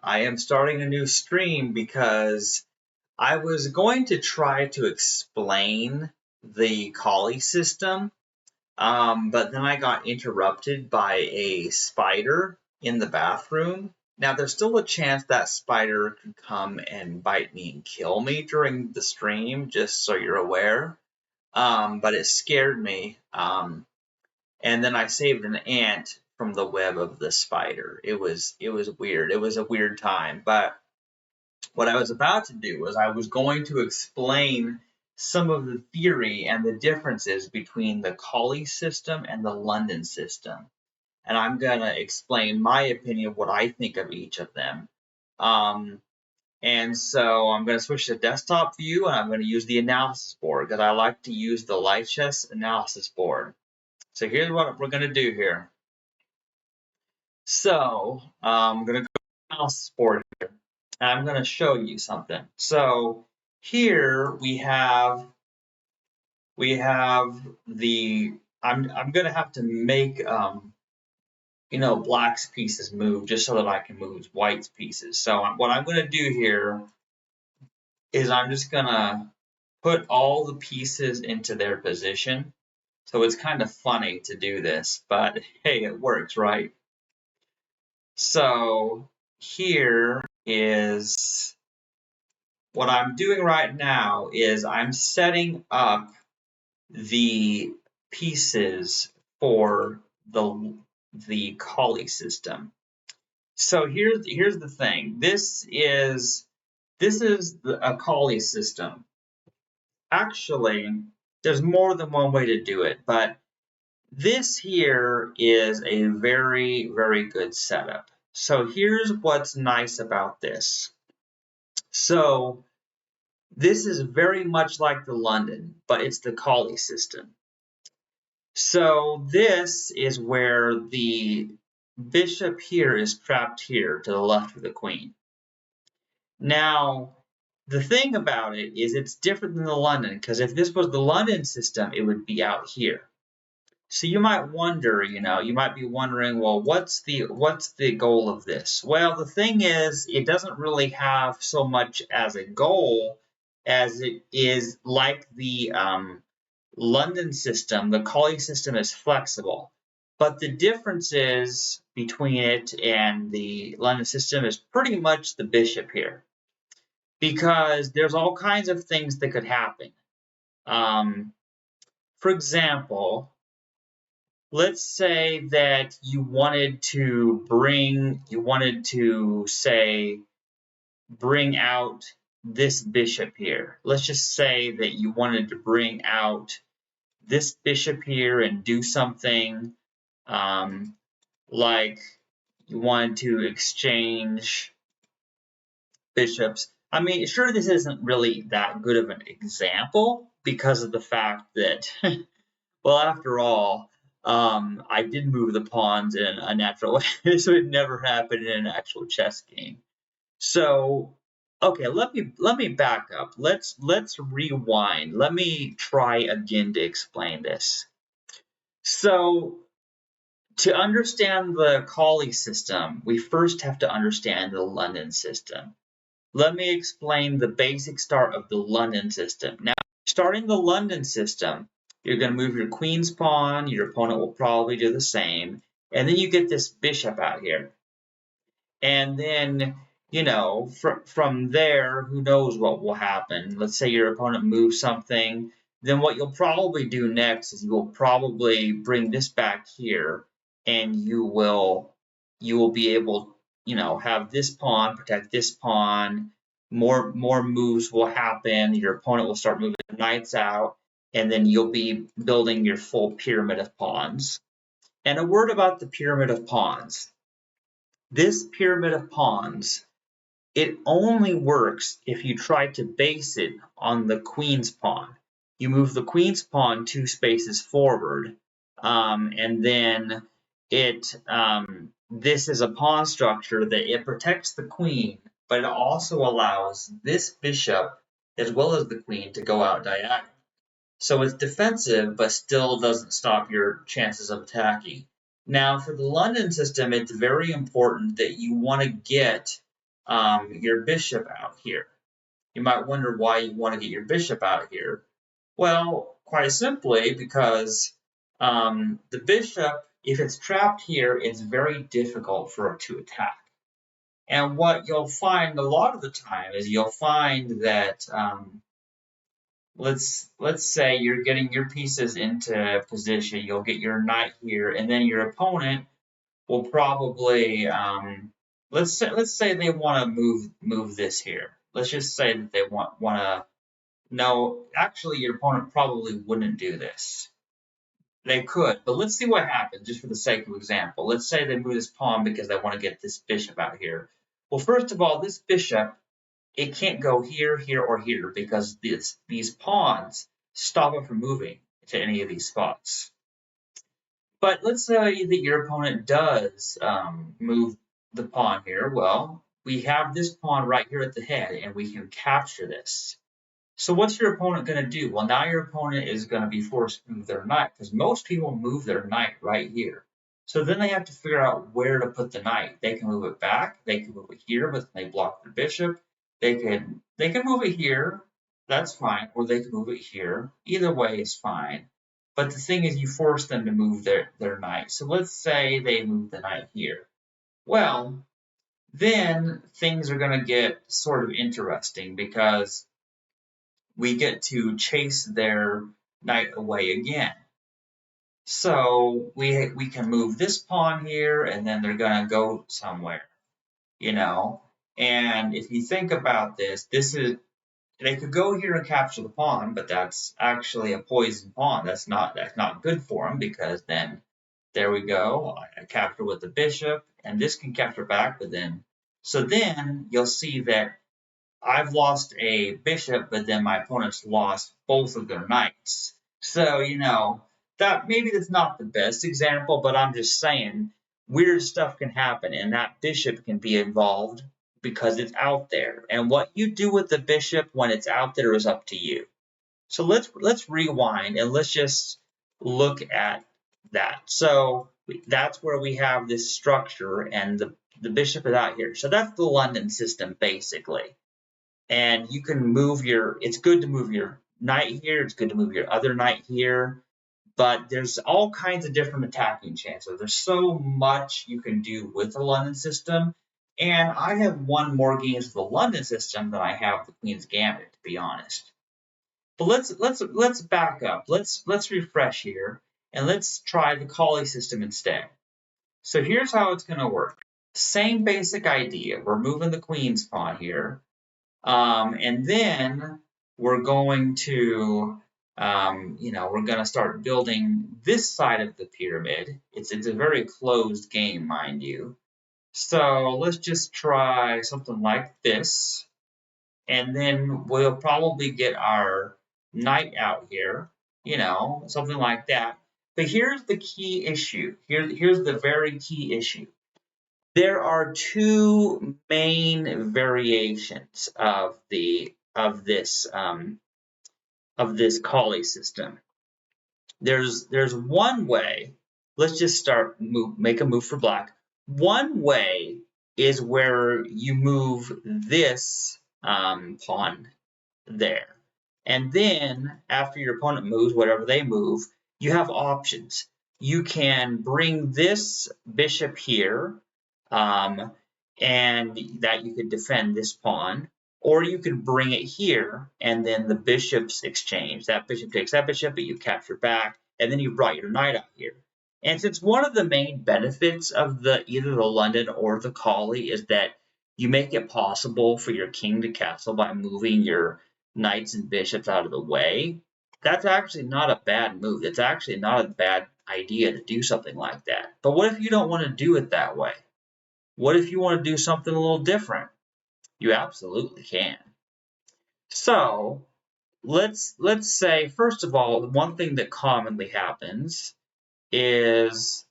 I am starting a new stream because I was going to try to explain the Colle system, but then I got interrupted by a spider in the bathroom. Now, there's still a chance that spider could come and bite me and kill me during the stream, just so you're aware. But it scared me. And then I saved an ant from the web of the spider. It was weird. It was a weird time. But what I was about to do was I was going to explain some of the theory and the differences between the Colle system and the London system. And I'm going to explain my opinion of what I think of each of them. And so I'm going to switch to desktop view, and I'm going to use the analysis board because I like to use the Lichess analysis board. So here's what we're going to do here. So I'm going to go to the analysis board here, and I'm going to show you something. So here we have the I'm going to have to make black's pieces move just so that I can move white's pieces. So what I'm going to do here is I'm just going to put all the pieces into their position. So it's kind of funny to do this, but hey, it works, right? So here is what I'm doing right now is I'm setting up the pieces for the Colle system. So here's the thing. This is a Colle system. Actually, there's more than one way to do it, but this here is a very, very good setup. So here's what's nice about this. So this is very much like the London, but it's the Colle system. So this is where the bishop here is trapped here to the left of the queen. Now, the thing about it is it's different than the London, because if this was the London system, it would be out here. So you might wonder, you might be wondering, well, what's the goal of this? Well, the thing is, it doesn't really have so much as a goal as it is like the London system. The Colle system is flexible, but the differences between it and the London system is pretty much the bishop here, because there's all kinds of things that could happen. For example, let's say that you wanted to bring out this bishop here. Let's just say that you wanted to bring out this bishop here and do something like you wanted to exchange bishops. I mean, sure, this isn't really that good of an example because of the fact that, well, after all, I did move the pawns in a natural way, so it never happened in an actual chess game. So, okay, let me back up. Let's rewind. Let me try again to explain this. So, to understand the Colle system, we first have to understand the London system. Let me explain the basic start of the London system. Now, starting the London system, you're going to move your queen's pawn. Your opponent will probably do the same. And then you get this bishop out here. And then, from there, who knows what will happen. Let's say your opponent moves something. Then what you'll probably do next is you will probably bring this back here. And you will be able, have this pawn protect this pawn. More moves will happen. Your opponent will start moving the knights out. And then you'll be building your full pyramid of pawns. And a word about the pyramid of pawns. This pyramid of pawns, it only works if you try to base it on the queen's pawn. You move the queen's pawn 2 spaces forward, and then this is a pawn structure that it protects the queen, but it also allows this bishop as well as the queen to go out diagonal. So it's defensive, but still doesn't stop your chances of attacking. Now, for the London system, it's very important that you want to get your bishop out here. You might wonder why you want to get your bishop out here. Well, quite simply because the bishop, if it's trapped here, it's very difficult for it to attack. And what you'll find a lot of the time is you'll find that let's say you're getting your pieces into position. You'll get your knight here, and then your opponent will probably let's say they want to move this here. Let's just say that they want to. No, actually, your opponent probably wouldn't do this. They could, but let's see what happens, just for the sake of example. Let's say they move this pawn because they want to get this bishop out here. Well, first of all, this bishop, it can't go here, here, or here because these pawns stop it from moving to any of these spots. But let's say that your opponent does move the pawn here. Well, we have this pawn right here at the head, and we can capture this. So what's your opponent going to do? Well, now your opponent is going to be forced to move their knight because most people move their knight right here. So then they have to figure out where to put the knight. They can move it back. They can move it here, but they block the bishop. They can move it here. That's fine. Or they can move it here. Either way is fine. But the thing is, you force them to move their knight. So let's say they move the knight here. Well, then things are going to get sort of interesting because we get to chase their knight away again. So we can move this pawn here, and then they're going to go somewhere, you know. And if you think about this, they could go here and capture the pawn, but that's actually a poison pawn. That's not good for them because then there we go. I capture with the bishop, and this can capture back, but then you'll see that I've lost a bishop, but then my opponent's lost both of their knights. So, that's not the best example, but I'm just saying weird stuff can happen, and that bishop can be involved because it's out there. And what you do with the bishop when it's out there is up to you. So let's rewind and let's just look at that. So that's where we have this structure, and the bishop is out here. So that's the London system, basically. And you can it's good to move your knight here, it's good to move your other knight here, but there's all kinds of different attacking chances. There's so much you can do with the London system, and I have won more games with the London system than I have the Queen's Gambit, to be honest. But let's back up. Let's refresh here, and let's try the Colle system instead. So here's how it's going to work. Same basic idea. We're moving the Queen's pawn here. And then we're going to, we're going to start building this side of the pyramid. It's a very closed game, mind you. So let's just try something like this. And then we'll probably get our knight out here, something like that. But here's the key issue. Here's the very key issue. There are two main variations of this Colle system. There's one way. Let's just make a move for black. One way is where you move this pawn there, and then after your opponent moves whatever they move, you have options. You can bring this bishop here. And that you could defend this pawn, or you could bring it here, and then the bishops exchange. That bishop takes that bishop, but you capture back, and then you brought your knight out here. And since one of the main benefits of either the London or the Colle is that you make it possible for your king to castle by moving your knights and bishops out of the way, that's actually not a bad move. It's actually not a bad idea to do something like that. But what if you don't want to do it that way? What if you want to do something a little different? You absolutely can. So let's say, first of all, one thing that commonly happens is,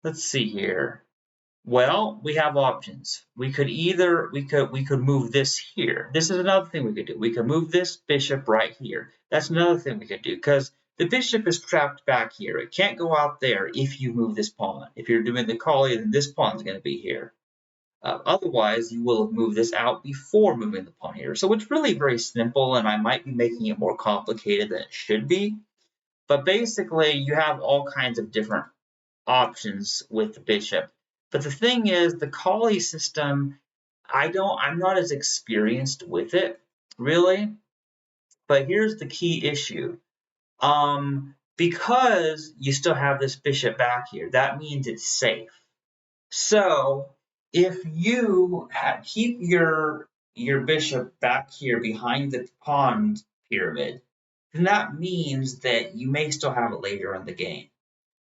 let's see here. Well, we have options. We could move this here. This is another thing we could do. We could move this bishop right here. That's another thing we could do because the bishop is trapped back here. It can't go out there if you move this pawn. If you're doing the Colle, then this pawn is going to be here. Otherwise, you will have moved this out before moving the pawn here. So it's really very simple, and I might be making it more complicated than it should be. But basically, you have all kinds of different options with the bishop. But the thing is, the Colle system, I'm not as experienced with it, really. But here's the key issue. Because you still have this bishop back here, that means it's safe. So if you keep your bishop back here behind the pawn pyramid, then that means that you may still have it later in the game.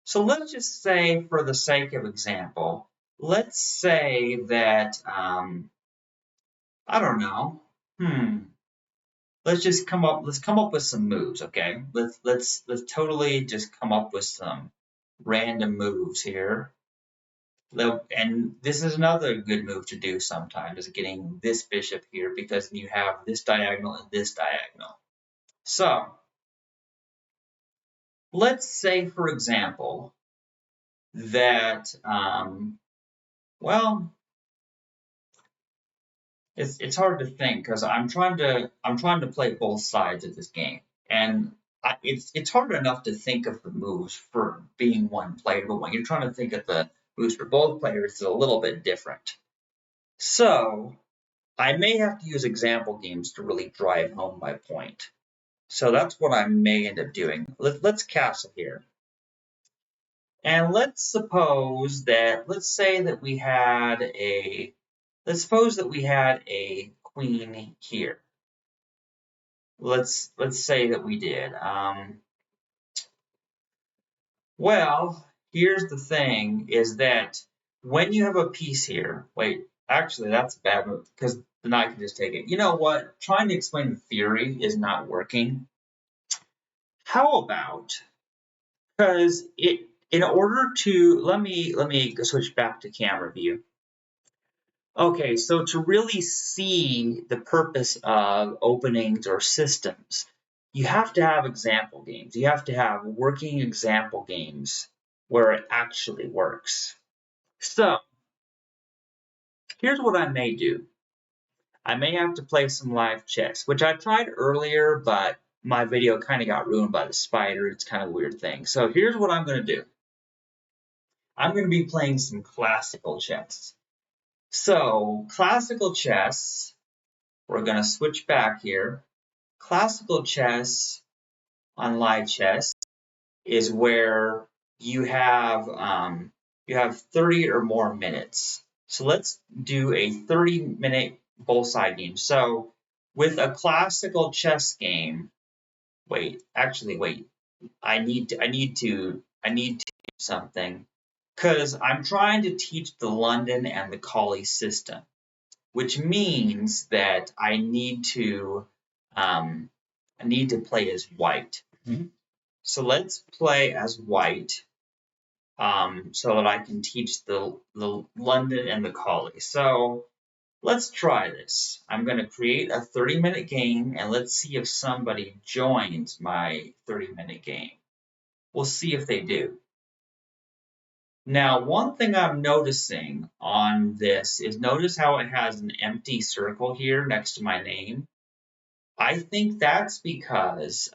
So let's just say, for the sake of example, let's say that I don't know. Let's come up with some moves, okay? Let's totally just come up with some random moves here. And this is another good move to do sometimes, is getting this bishop here, because you have this diagonal and this diagonal. So let's say, for example, that well, it's hard to think, because I'm trying to play both sides of this game, and it's hard enough to think of the moves for being one player, but when you're trying to think of the moves for both players, it's a little bit different. So I may have to use example games to really drive home my point. So that's what I may end up doing. Let's castle here. And let's suppose that, let's suppose that we had a queen here. Let's say that we did. Well, here's the thing, is that when you have a piece here, wait, actually that's a bad move, because the knight can just take it. You know what? Trying to explain the theory is not working. How about, because in order to, let me switch back to camera view. Okay, so to really see the purpose of openings or systems, you have to have example games. You have to have working example games where it actually works. So here's what I may do. I may have to play some live chess, which I tried earlier, but my video kind of got ruined by the spider. It's kind of a weird thing. So here's what I'm going to do. I'm going to be playing some classical chess. So classical chess, we're going to switch back here. Classical chess on live chess is where you have 30 or more minutes. So let's do a 30-minute both side game. So with a classical chess game, wait, I need to do something, because I'm trying to teach the London and the Colle system, which means that I need to play as white. So let's play as white, so that I can teach the London and the Colle. So let's try this. I'm going to create a 30-minute game, and let's see if somebody joins my 30-minute game. We'll see if they do. Now, one thing I'm noticing on this is, notice how it has an empty circle here next to my name. I think that's because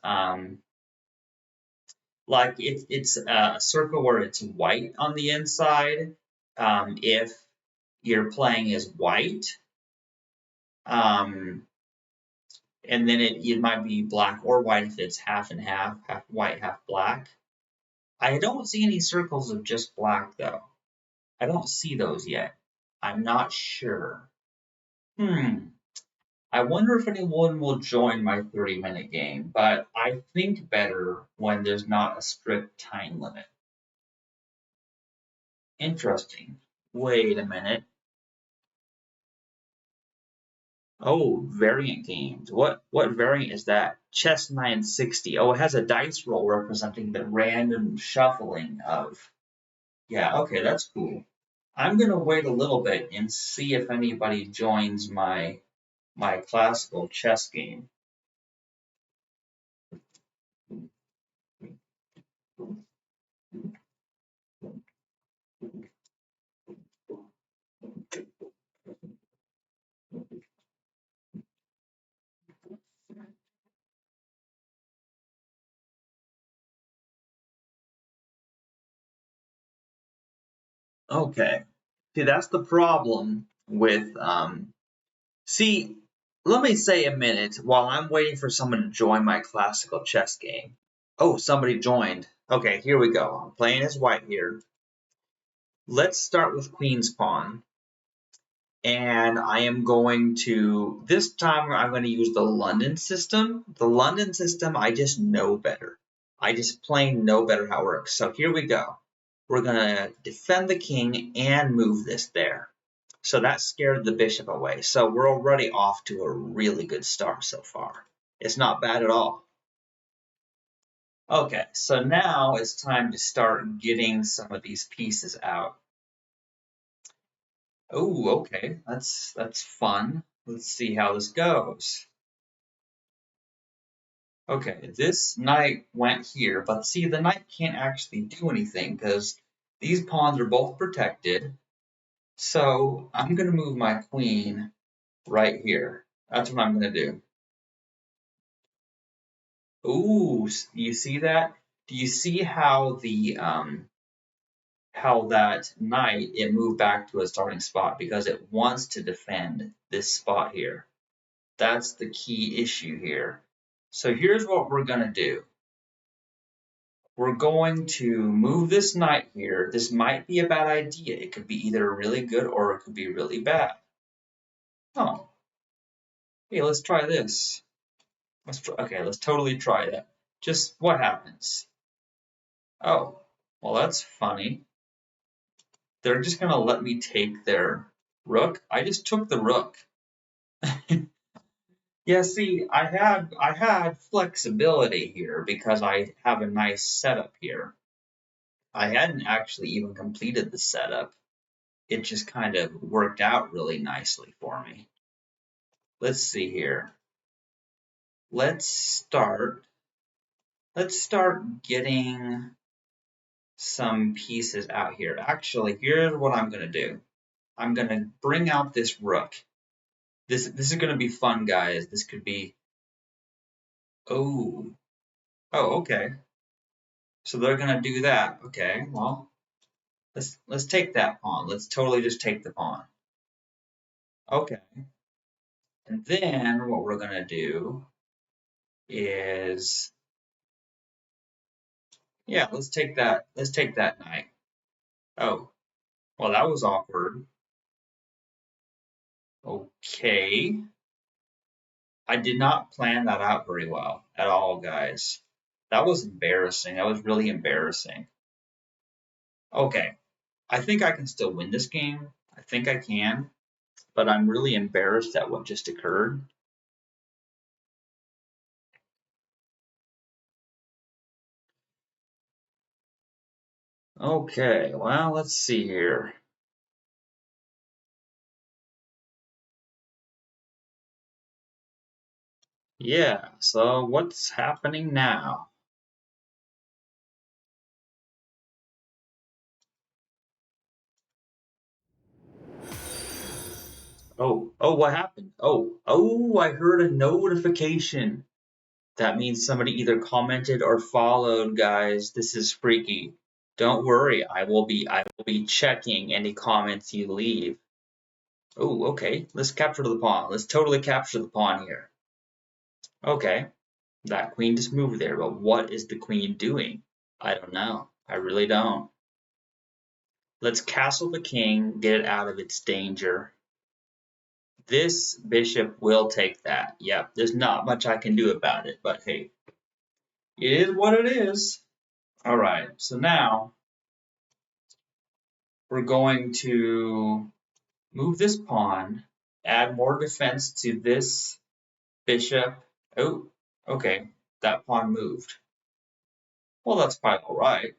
like it's a circle where it's white on the inside. If you're playing as white, and then it might be black or white if it's half and half, half white, half black. I don't see any circles of just black though. I don't see those yet. I'm not sure. I wonder if anyone will join my 30-minute game, but I think better when there's not a strict time limit. Interesting. Wait a minute. Oh, variant games. What variant is that? Chess 960. Oh, it has a dice roll representing the random shuffling of. Yeah, okay, that's cool. I'm gonna wait a little bit and see if anybody joins my classical chess game. Okay. See, that's the problem with see, let me say a minute while I'm waiting for someone to join my classical chess game. Oh, somebody joined. Okay, here we go. I'm playing as white here. Let's start with queen's pawn. And I am going to, this time I'm going to use the London system. The London system, I just know better. I just plain know better how it works. So here we go. We're going to defend the king and move this there. So that scared the bishop away. So we're already off to a really good start so far. It's not bad at all. Okay, so now it's time to start getting some of these pieces out. Oh, okay, that's fun. Let's see how this goes. Okay, this knight went here, but see, the knight can't actually do anything because these pawns are both protected. So I'm going to move my queen right here. That's what I'm going to do. Ooh, you see that? Do you see how the how that knight it moved back to a starting spot because it wants to defend this spot here? That's the key issue here. So here's what we're going to do. We're going to move this knight here. This might be a bad idea. It could be either really good or it could be really bad. Oh, hey, let's try this. Okay, let's totally try that. Just what happens? Oh, well, that's funny. They're just going to let me take their rook. I just took the rook. Yeah, see, I had flexibility here because I have a nice setup here. I hadn't actually even completed the setup. It just kind of worked out really nicely for me. Let's see here. Let's start getting some pieces out here. Actually, here's what I'm going to do. I'm going to bring out this rook. This is going to be fun, guys. This could be oh. Oh, okay. So they're going to do that. Okay. Well, let's take that pawn. Let's totally just take the pawn. Okay. And then what we're going to do is yeah, let's take that. Let's take that knight. Oh, well, that was awkward. Okay. I did not plan that out very well at all, guys. That was embarrassing. That was really embarrassing. Okay. I think I can still win this game. I think I can, but I'm really embarrassed at what just occurred. Okay, well, let's see here. Yeah, so what's happening now? Oh, what happened? Oh, I heard a notification. That means somebody either commented or followed, guys. This is freaky. Don't worry, I will be checking any comments you leave. Oh, okay. Let's capture the pawn. Let's totally capture the pawn here. Okay. That queen just moved there, but what is the queen doing? I don't know. I really don't. Let's castle the king, get it out of its danger. This bishop will take that. Yep, there's not much I can do about it, but hey, it is what it is. All right, so now we're going to move this pawn, add more defense to this bishop. Oh, okay, that pawn moved. Well, that's quite all right.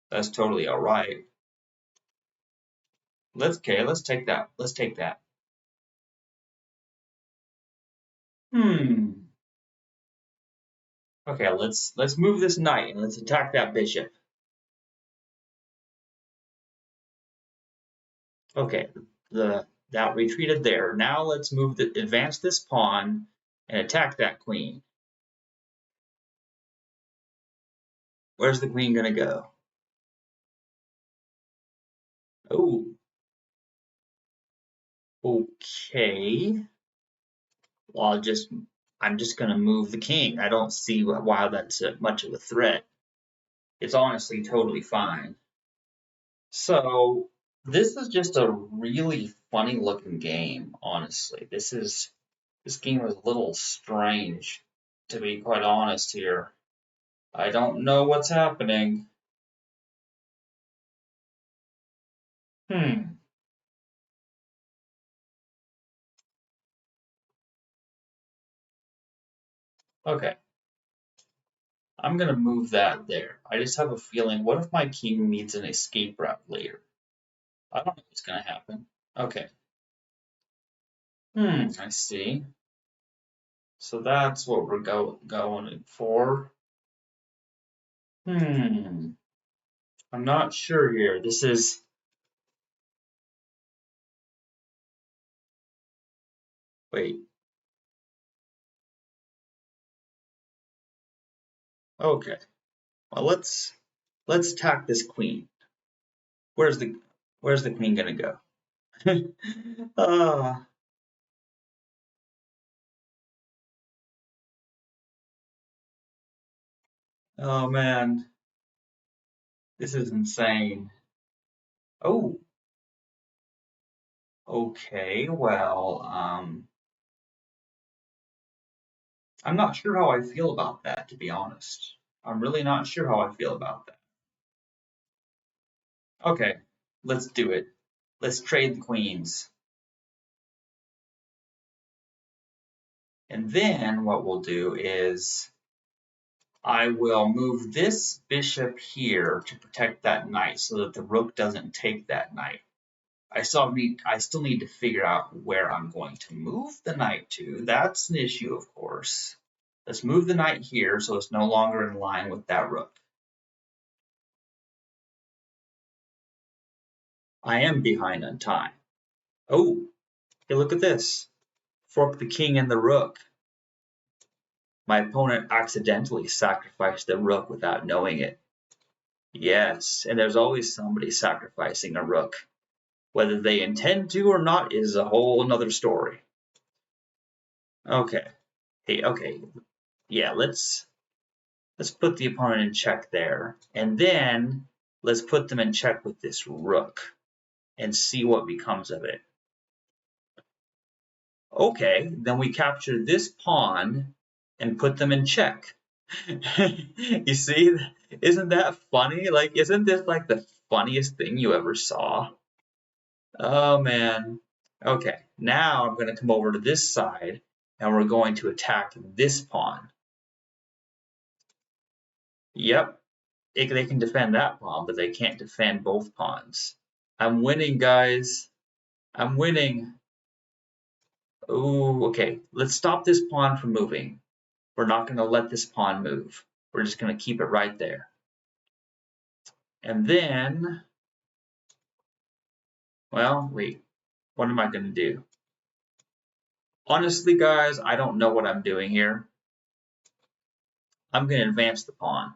That's totally all right. Let's take that. Let's take that. Hmm. Okay, let's move this knight and let's attack that bishop. Okay, that retreated there. Now let's advance this pawn and attack that queen. Where's the queen gonna go? Oh, okay. Well, I'm just gonna move the king. I don't see why that's much of a threat. It's honestly totally fine. So this is just a really funny looking game, honestly. This game is a little strange, to be quite honest here. I don't know what's happening. Hmm. Okay. I'm gonna move that there. I just have a feeling, what if my king needs an escape route later? I don't know what's gonna happen. Okay. I see. So that's what we're going for. Hmm. I'm not sure here. Wait. Okay. Well, let's attack this queen. Where's the where's the queen gonna go? Ah, oh man, this is insane. Oh, okay. Well, I'm not sure how I feel about that, to be honest. I'm really not sure how I feel about that. Okay, let's do it. Let's trade the queens. And then what we'll do is I will move this bishop here to protect that knight so that the rook doesn't take that knight. I still need to figure out where I'm going to move the knight to. That's an issue, of course. Let's move the knight here so it's no longer in line with that rook. I am behind on time. Oh, hey, look at this. Fork the king and the rook. My opponent accidentally sacrificed the rook without knowing it. Yes, and there's always somebody sacrificing a rook. Whether they intend to or not is a whole nother story. Okay. Hey, okay. Yeah, let's put the opponent in check there. And then let's put them in check with this rook and see what becomes of it. Okay, then we capture this pawn and put them in check. You see, isn't that funny? Like, isn't this like the funniest thing you ever saw? Oh man. Okay, now I'm going to come over to this side and we're going to attack this pawn. Yep, they can defend that pawn, but they can't defend both pawns. I'm winning, guys. I'm winning. Ooh, okay. Let's stop this pawn from moving. We're not going to let this pawn move. We're just going to keep it right there. And then, well, wait. What am I going to do? Honestly, guys, I don't know what I'm doing here. I'm going to advance the pawn.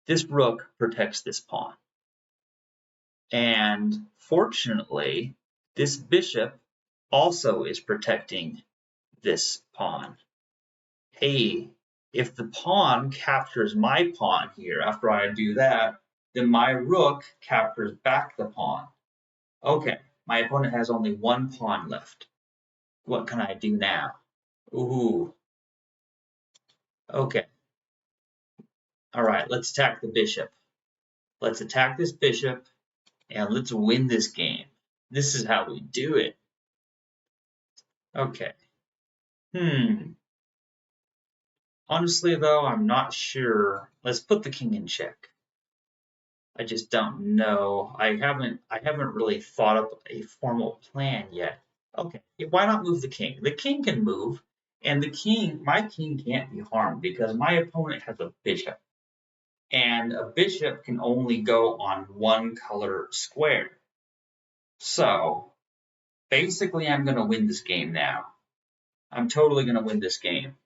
This rook protects this pawn. And fortunately, this bishop also is protecting this pawn. Hey, if the pawn captures my pawn here after I do that, then my rook captures back the pawn. Okay, my opponent has only one pawn left. What can I do now? Ooh, okay. All right, let's attack the bishop. Let's attack this bishop and let's win this game. This is how we do it. Okay. Hmm. Honestly, though, I'm not sure. Let's put the king in check. I just don't know. I haven't really thought up a formal plan yet. Okay, why not move the king? The king can move, and my king can't be harmed because my opponent has a bishop, and a bishop can only go on one color square. So basically, I'm going to win this game now. I'm totally going to win this game.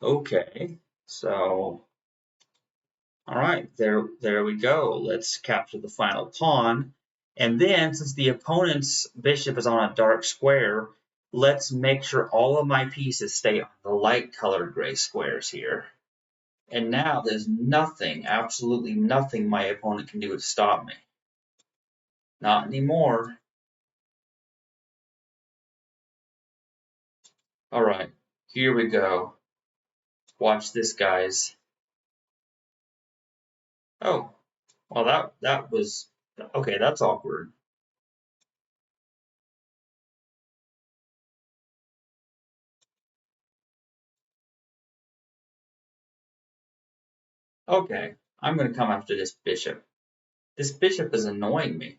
Okay, so All right, there we go. Let's capture the final pawn. And then, since the opponent's bishop is on a dark square, let's make sure all of my pieces stay on the light colored gray squares here. And now there's nothing, absolutely nothing my opponent can do to stop me. Not anymore. All right, here we go. Watch this, guys. Oh, well, that was okay. That's awkward. Okay, I'm going to come after this bishop. This bishop is annoying me.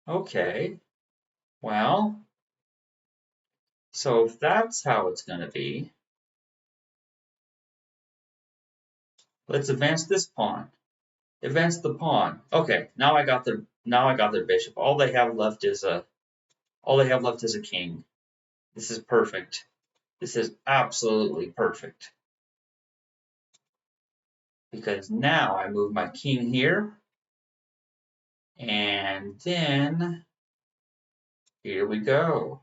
Okay, well, so if that's how it's going to be, let's advance this pawn. Advance the pawn. Okay, now I got their bishop. All they have left is a king. This is perfect. This is absolutely perfect. Because now I move my king here, and then here we go.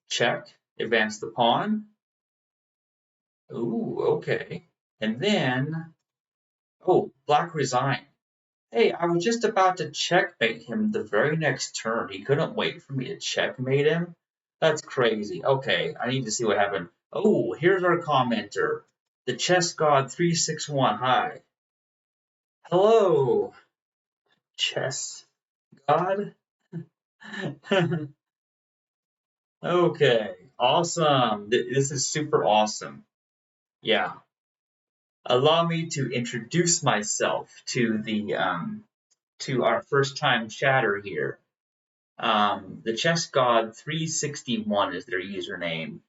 Check, advance the pawn. Ooh, okay. And then, oh, black resign. Hey, I was just about to checkmate him the very next turn. He couldn't wait for me to checkmate him. That's crazy. Okay, I need to see what happened. Oh, here's our commenter. The Chess God 361. Hi. Hello, Chess God. Okay, awesome. This is super awesome. Yeah. Allow me to introduce myself to our first time chatter here. The Chess God 361 is their username.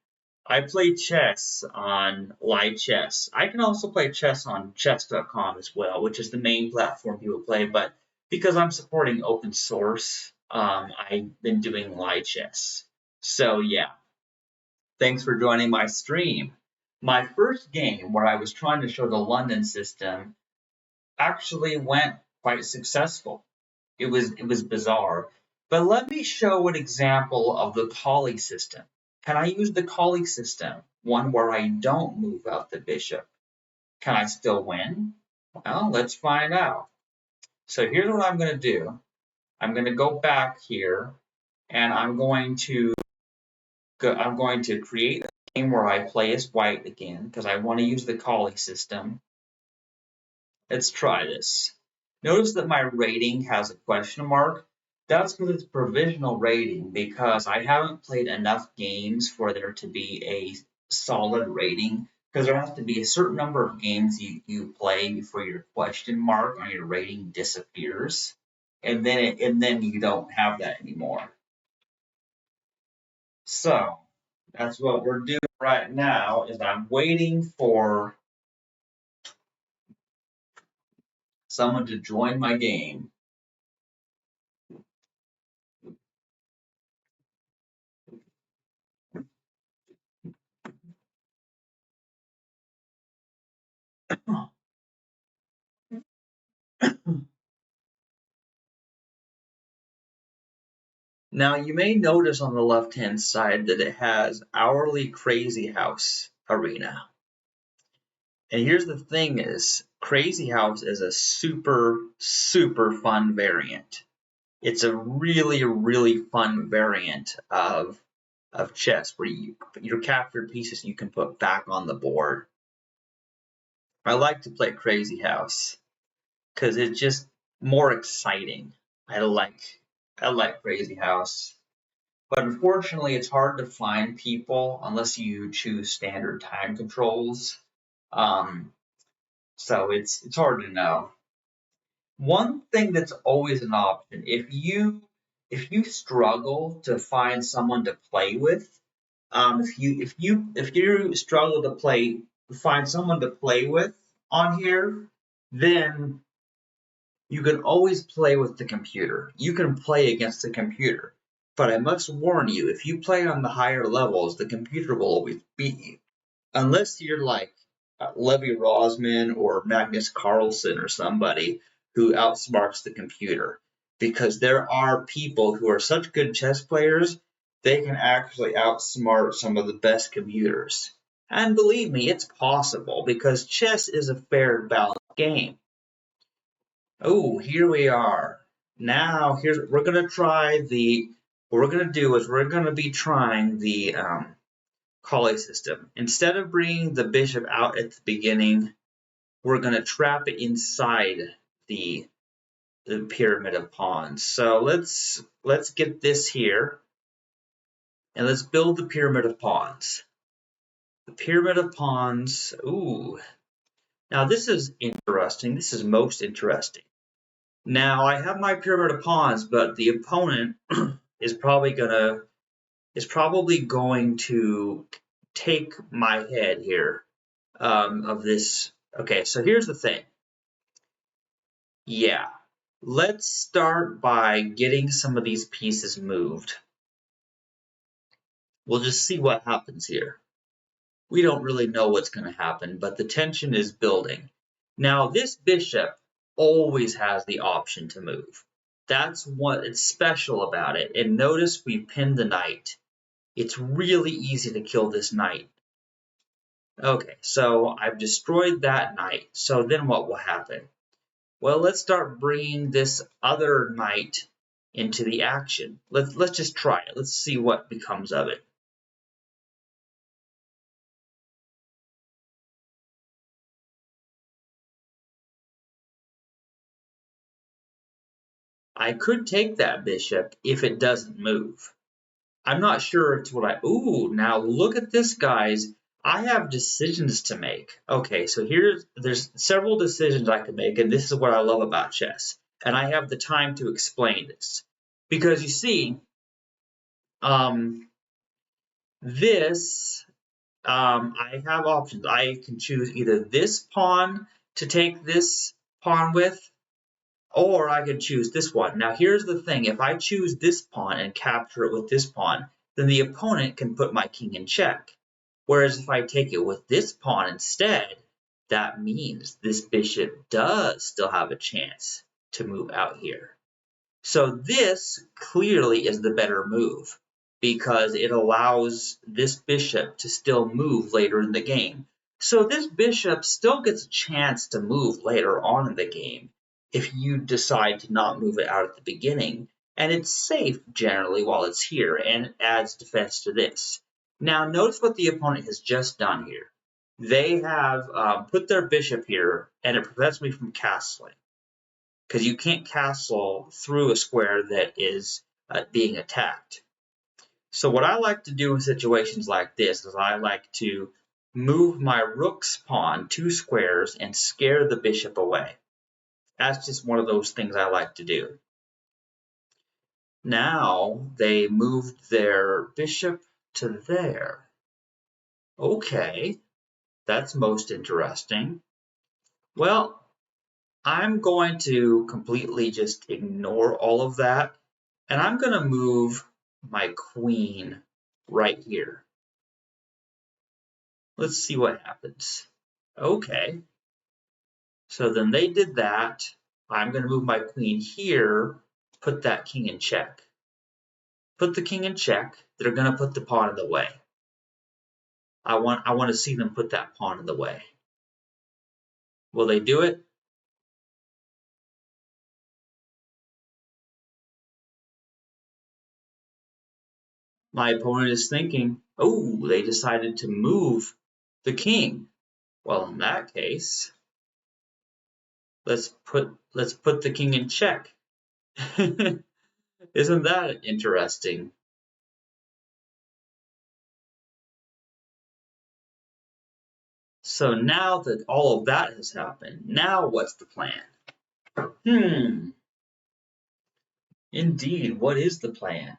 I play chess on Live Chess. I can also play chess on chess.com as well, which is the main platform people play, but because I'm supporting open source, I've been doing live chess. So yeah, thanks for joining my stream. My first game where I was trying to show the London system actually went quite successful. It was bizarre. But let me show an example of the Colle system. Can I use the Colle system, one where I don't move out the bishop? Can I still win? Well, let's find out. So here's what I'm going to do. I'm going to go back here, and I'm going to create a game where I play as white again because I want to use the Colle system. Let's try this. Notice that my rating has a question mark. That's because it's provisional rating because I haven't played enough games for there to be a solid rating, because there has to be a certain number of games you play before your question mark on your rating disappears. And then you don't have that anymore. So that's what we're doing right now is I'm waiting for someone to join my game. Now you may notice on the left-hand side that it has Hourly Crazy House Arena. And here's the thing is, Crazy House is a super, super fun variant. It's a really, really fun variant of chess where your captured pieces you can put back on the board. I like to play Crazy House because it's just more exciting. I like Crazy House. But unfortunately, it's hard to find people unless you choose standard time controls. Um, so it's hard to know. One thing that's always an option, if you struggle to find someone to play with, if you struggle to find someone to play with on here, then you can always play with the computer. You can play against the computer. But I must warn you, if you play on the higher levels, the computer will always beat you. Unless you're like Levi Rosman or Magnus Carlsen or somebody who outsmarts the computer. Because there are people who are such good chess players, they can actually outsmart some of the best computers. And believe me, it's possible because chess is a fair and balanced game. Oh, here we are. Now, we're gonna try the. What we're gonna do is we're gonna be trying the Colle system. Instead of bringing the bishop out at the beginning, we're gonna trap it inside the pyramid of pawns. So let's get this here, and let's build the pyramid of pawns. The pyramid of pawns. Ooh. Now this is interesting. This is most interesting. Now I have my pyramid of pawns, but the opponent is probably going to take my head here of this. Okay, so here's the thing. Yeah, let's start by getting some of these pieces moved. We'll just see what happens here. We don't really know what's going to happen, but the tension is building. Now, this bishop always has the option to move. That's what is special about it. And notice we pinned the knight. It's really easy to kill this knight. Okay, so I've destroyed that knight. So then what will happen? Well, let's start bringing this other knight into the action. Let's just try it. Let's see what becomes of it. I could take that bishop if it doesn't move. I'm not sure it's what I... Ooh, now look at this, guys. I have decisions to make. Okay, so there's several decisions I can make, and this is what I love about chess. And I have the time to explain this. Because you see, I have options. I can choose either this pawn to take this pawn with, or I could choose this one. Now here's the thing, if I choose this pawn and capture it with this pawn, then the opponent can put my king in check. Whereas if I take it with this pawn instead, that means this bishop does still have a chance to move out here. So this clearly is the better move because it allows this bishop to still move later in the game. So this bishop still gets a chance to move later on in the game if you decide to not move it out at the beginning. And it's safe generally while it's here and it adds defense to this. Now notice what the opponent has just done here. They have put their bishop here and it prevents me from castling, because you can't castle through a square that is being attacked. So what I like to do in situations like this is I like to move my rook's pawn 2 squares and scare the bishop away. That's just one of those things I like to do. Now they moved their bishop to there. Okay, that's most interesting. Well, I'm going to completely just ignore all of that, and I'm going to move my queen right here. Let's see what happens. Okay, so then they did that. I'm going to move my queen here, put that king in check. Put the king in check. They're going to put the pawn in the way. I want to see them put that pawn in the way. Will they do it? My opponent is thinking, oh, they decided to move the king. Well, in that case, let's put the king in check. Isn't that interesting? So now that all of that has happened, now what's the plan? Indeed, what is the plan?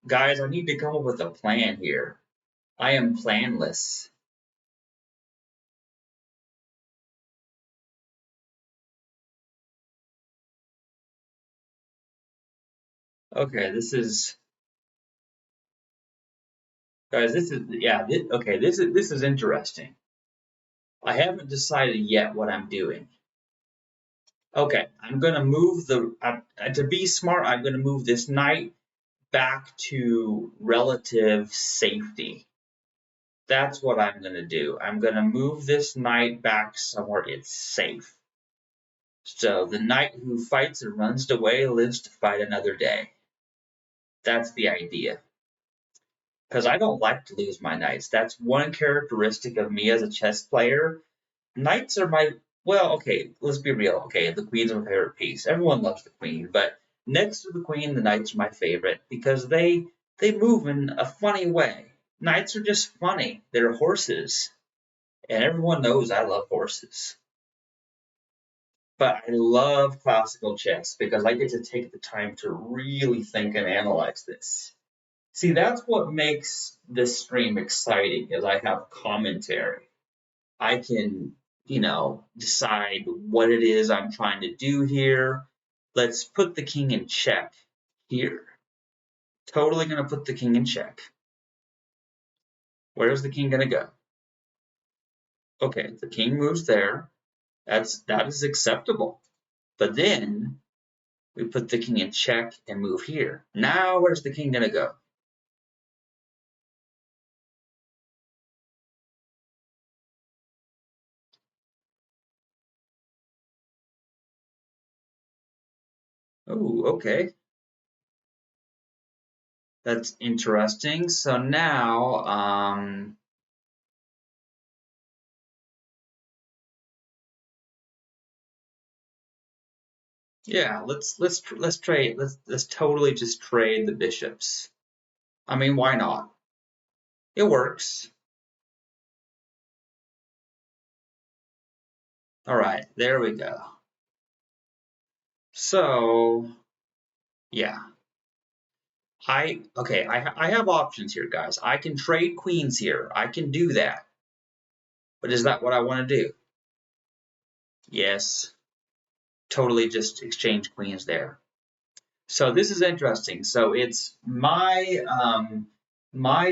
Guys, I need to come up with a plan here. I am planless. Okay, this is Guys, this is, yeah, okay, this is interesting. I haven't decided yet what I'm doing. Okay, I'm gonna move to be smart, I'm gonna move this knight back to relative safety. That's what I'm gonna do. I'm gonna move this knight back somewhere it's safe. So the knight who fights and runs away lives to fight another day. That's the idea. Because I don't like to lose my knights. That's one characteristic of me as a chess player. Knights are my, well, okay, let's be real. Okay, the queen's my favorite piece. Everyone loves the queen, but next to the queen, the knights are my favorite because they move in a funny way. Knights are just funny. They're horses, and everyone knows I love horses. But I love classical chess because I get to take the time to really think and analyze this. See, that's what makes this stream exciting is I have commentary. I can, decide what it is I'm trying to do here. Let's put the king in check here. Totally going to put the king in check. Where's the king going to go? Okay, the king moves there. That is acceptable. But then we put the king in check and move here. Now where's the king going to go? Oh, okay. That's interesting. So now, yeah, let's trade. Let's totally just trade the bishops. I mean, why not? It works. All right, there we go. So, yeah. I have options here, guys. I can trade queens here. I can do that. But is that what I want to do? Yes. Totally just exchange queens there. So this is interesting. So it's my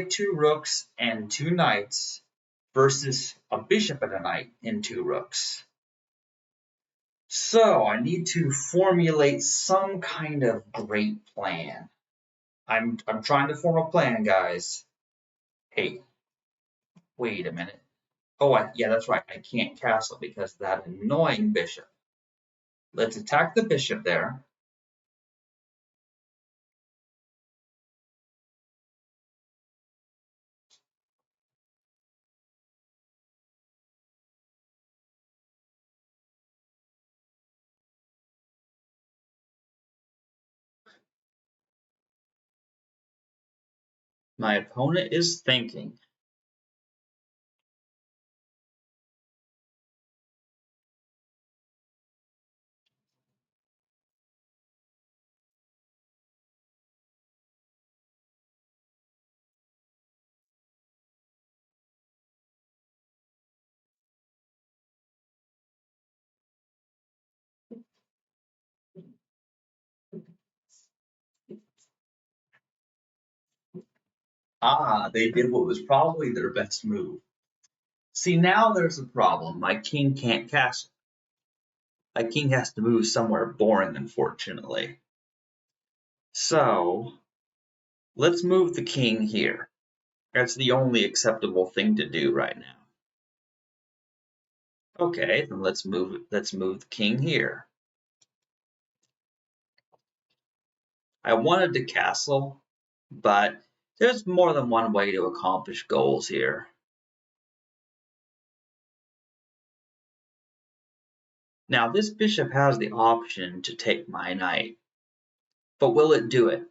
two rooks and two knights versus a bishop and a knight and two rooks. So I need to formulate some kind of great plan. I'm trying to form a plan, guys. Hey, wait a minute. Oh, yeah, that's right. I can't castle because of that annoying bishop. Let's attack the bishop there. My opponent is thinking. Ah, they did what was probably their best move. See, now there's a problem. My king can't castle. My king has to move somewhere boring, unfortunately. So, let's move the king here. That's the only acceptable thing to do right now. Okay, then let's move the king here. I wanted to castle, but there's more than one way to accomplish goals here. Now this bishop has the option to take my knight, but will it do it?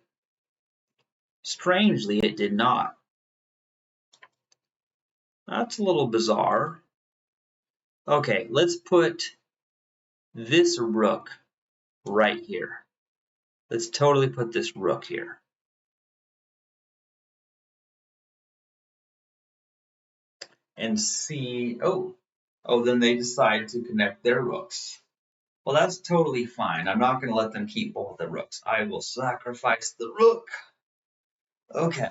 Strangely, it did not. That's a little bizarre. Okay, let's put this rook right here. Let's totally put this rook here. And see, oh, then they decide to connect their rooks. Well, that's totally fine. I'm not going to let them keep both the rooks. I will sacrifice the rook. Okay.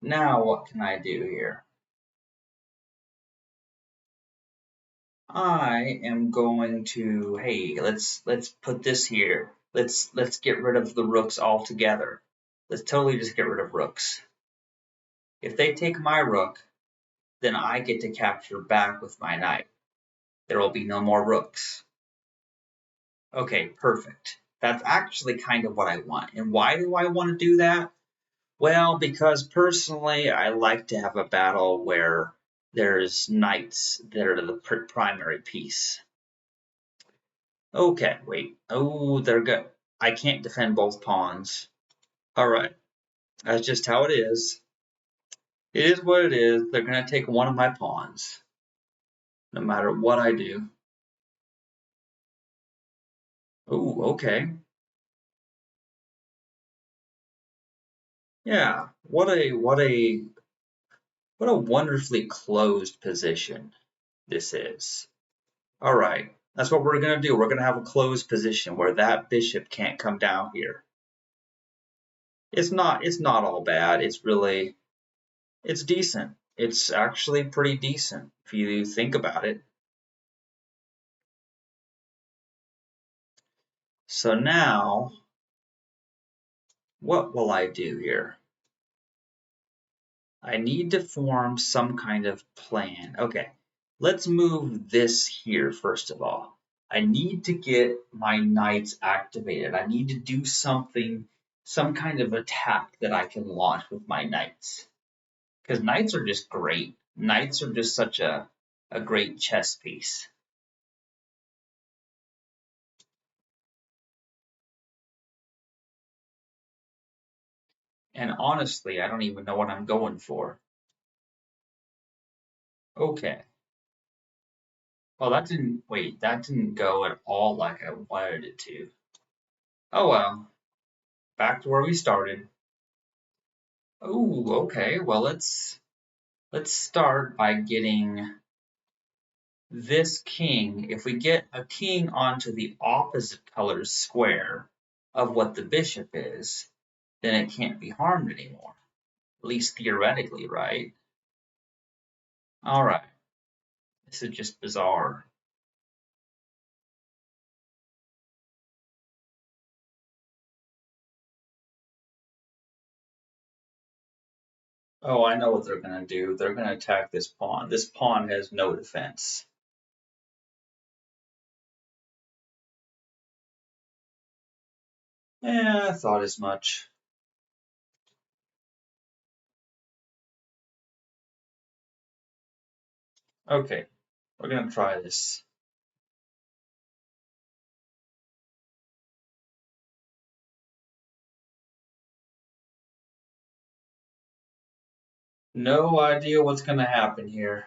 Now what can I do here? I am going to, hey, let's put this here. Let's get rid of the rooks altogether. Let's totally just get rid of rooks. If they take my rook, then I get to capture back with my knight. There will be no more rooks. Okay, perfect. That's actually kind of what I want. And why do I want to do that? Well, because personally, I like to have a battle where there's knights that are the primary piece. Okay, wait. Oh, they're good. I can't defend both pawns. All right, that's just how it is. It is what it is. They're going to take one of my pawns, no matter what I do. Oh, okay. Yeah, what a wonderfully closed position this is. All right, that's what we're going to do. We're going to have a closed position where that bishop can't come down here. It's not all bad. It's decent. It's actually pretty decent if you think about it. So now, what will I do here? I need to form some kind of plan. Okay, let's move this here first of all. I need to get my knights activated. I need to do something, some kind of attack that I can launch with my knights. Because knights are just great. Knights are just such a great chess piece. And honestly, I don't even know what I'm going for. Okay. Well, that didn't go at all like I wanted it to. Oh well, back to where we started. Oh, okay. Well, let's start by getting this king. If we get a king onto the opposite color square of what the bishop is, then it can't be harmed anymore. At least theoretically, right? All right. This is just bizarre. Oh, I know what they're gonna do. They're gonna attack this pawn. This pawn has no defense. Yeah, I thought as much. Okay, we're gonna try this. No idea what's gonna happen here.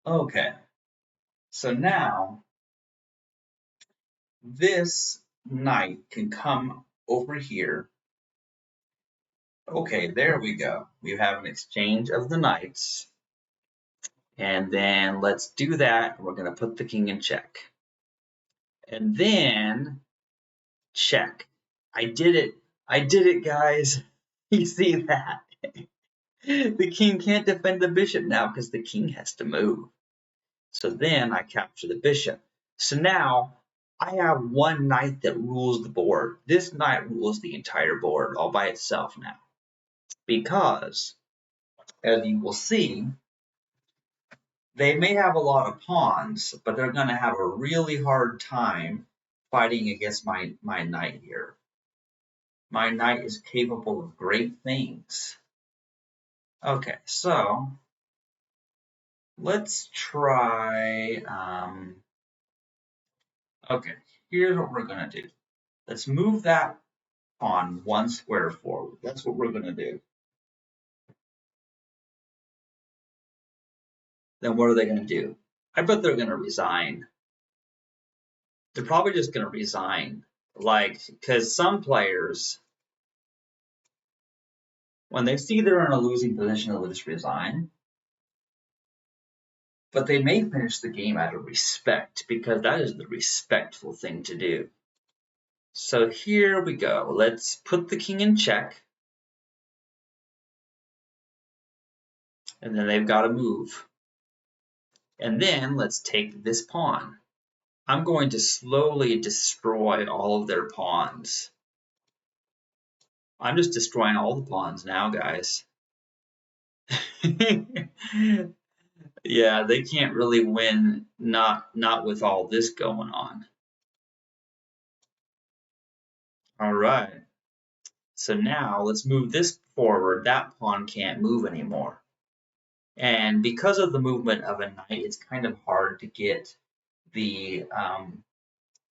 Okay, so now this knight can come over here. Okay, there we go. We have an exchange of the knights. And then let's do that. We're gonna put the king in check. And then check. I did it. I did it, guys. You see that? The king can't defend the bishop now because the king has to move. So then I capture the bishop. So now I have one knight that rules the board. This knight rules the entire board all by itself now. Because, as you will see, they may have a lot of pawns, but they're going to have a really hard time fighting against my knight here. My knight is capable of great things. Okay, so let's try. Okay, here's what we're going to do. Let's move that pawn one square forward. That's what we're going to do. then what are they going to do? I bet they're going to resign. They're probably just going to resign. Like, because some players, when they see they're in a losing position, they'll just resign. But they may finish the game out of respect, because that is the respectful thing to do. So here we go. Let's put the king in check. And then they've got to move. And then let's take this pawn. I'm going to slowly destroy all of their pawns. I'm just destroying all the pawns now, guys. Yeah, they can't really win not with all this going on. All right. So now let's move this forward. That pawn can't move anymore. And because of the movement of a knight, it's kind of hard to get the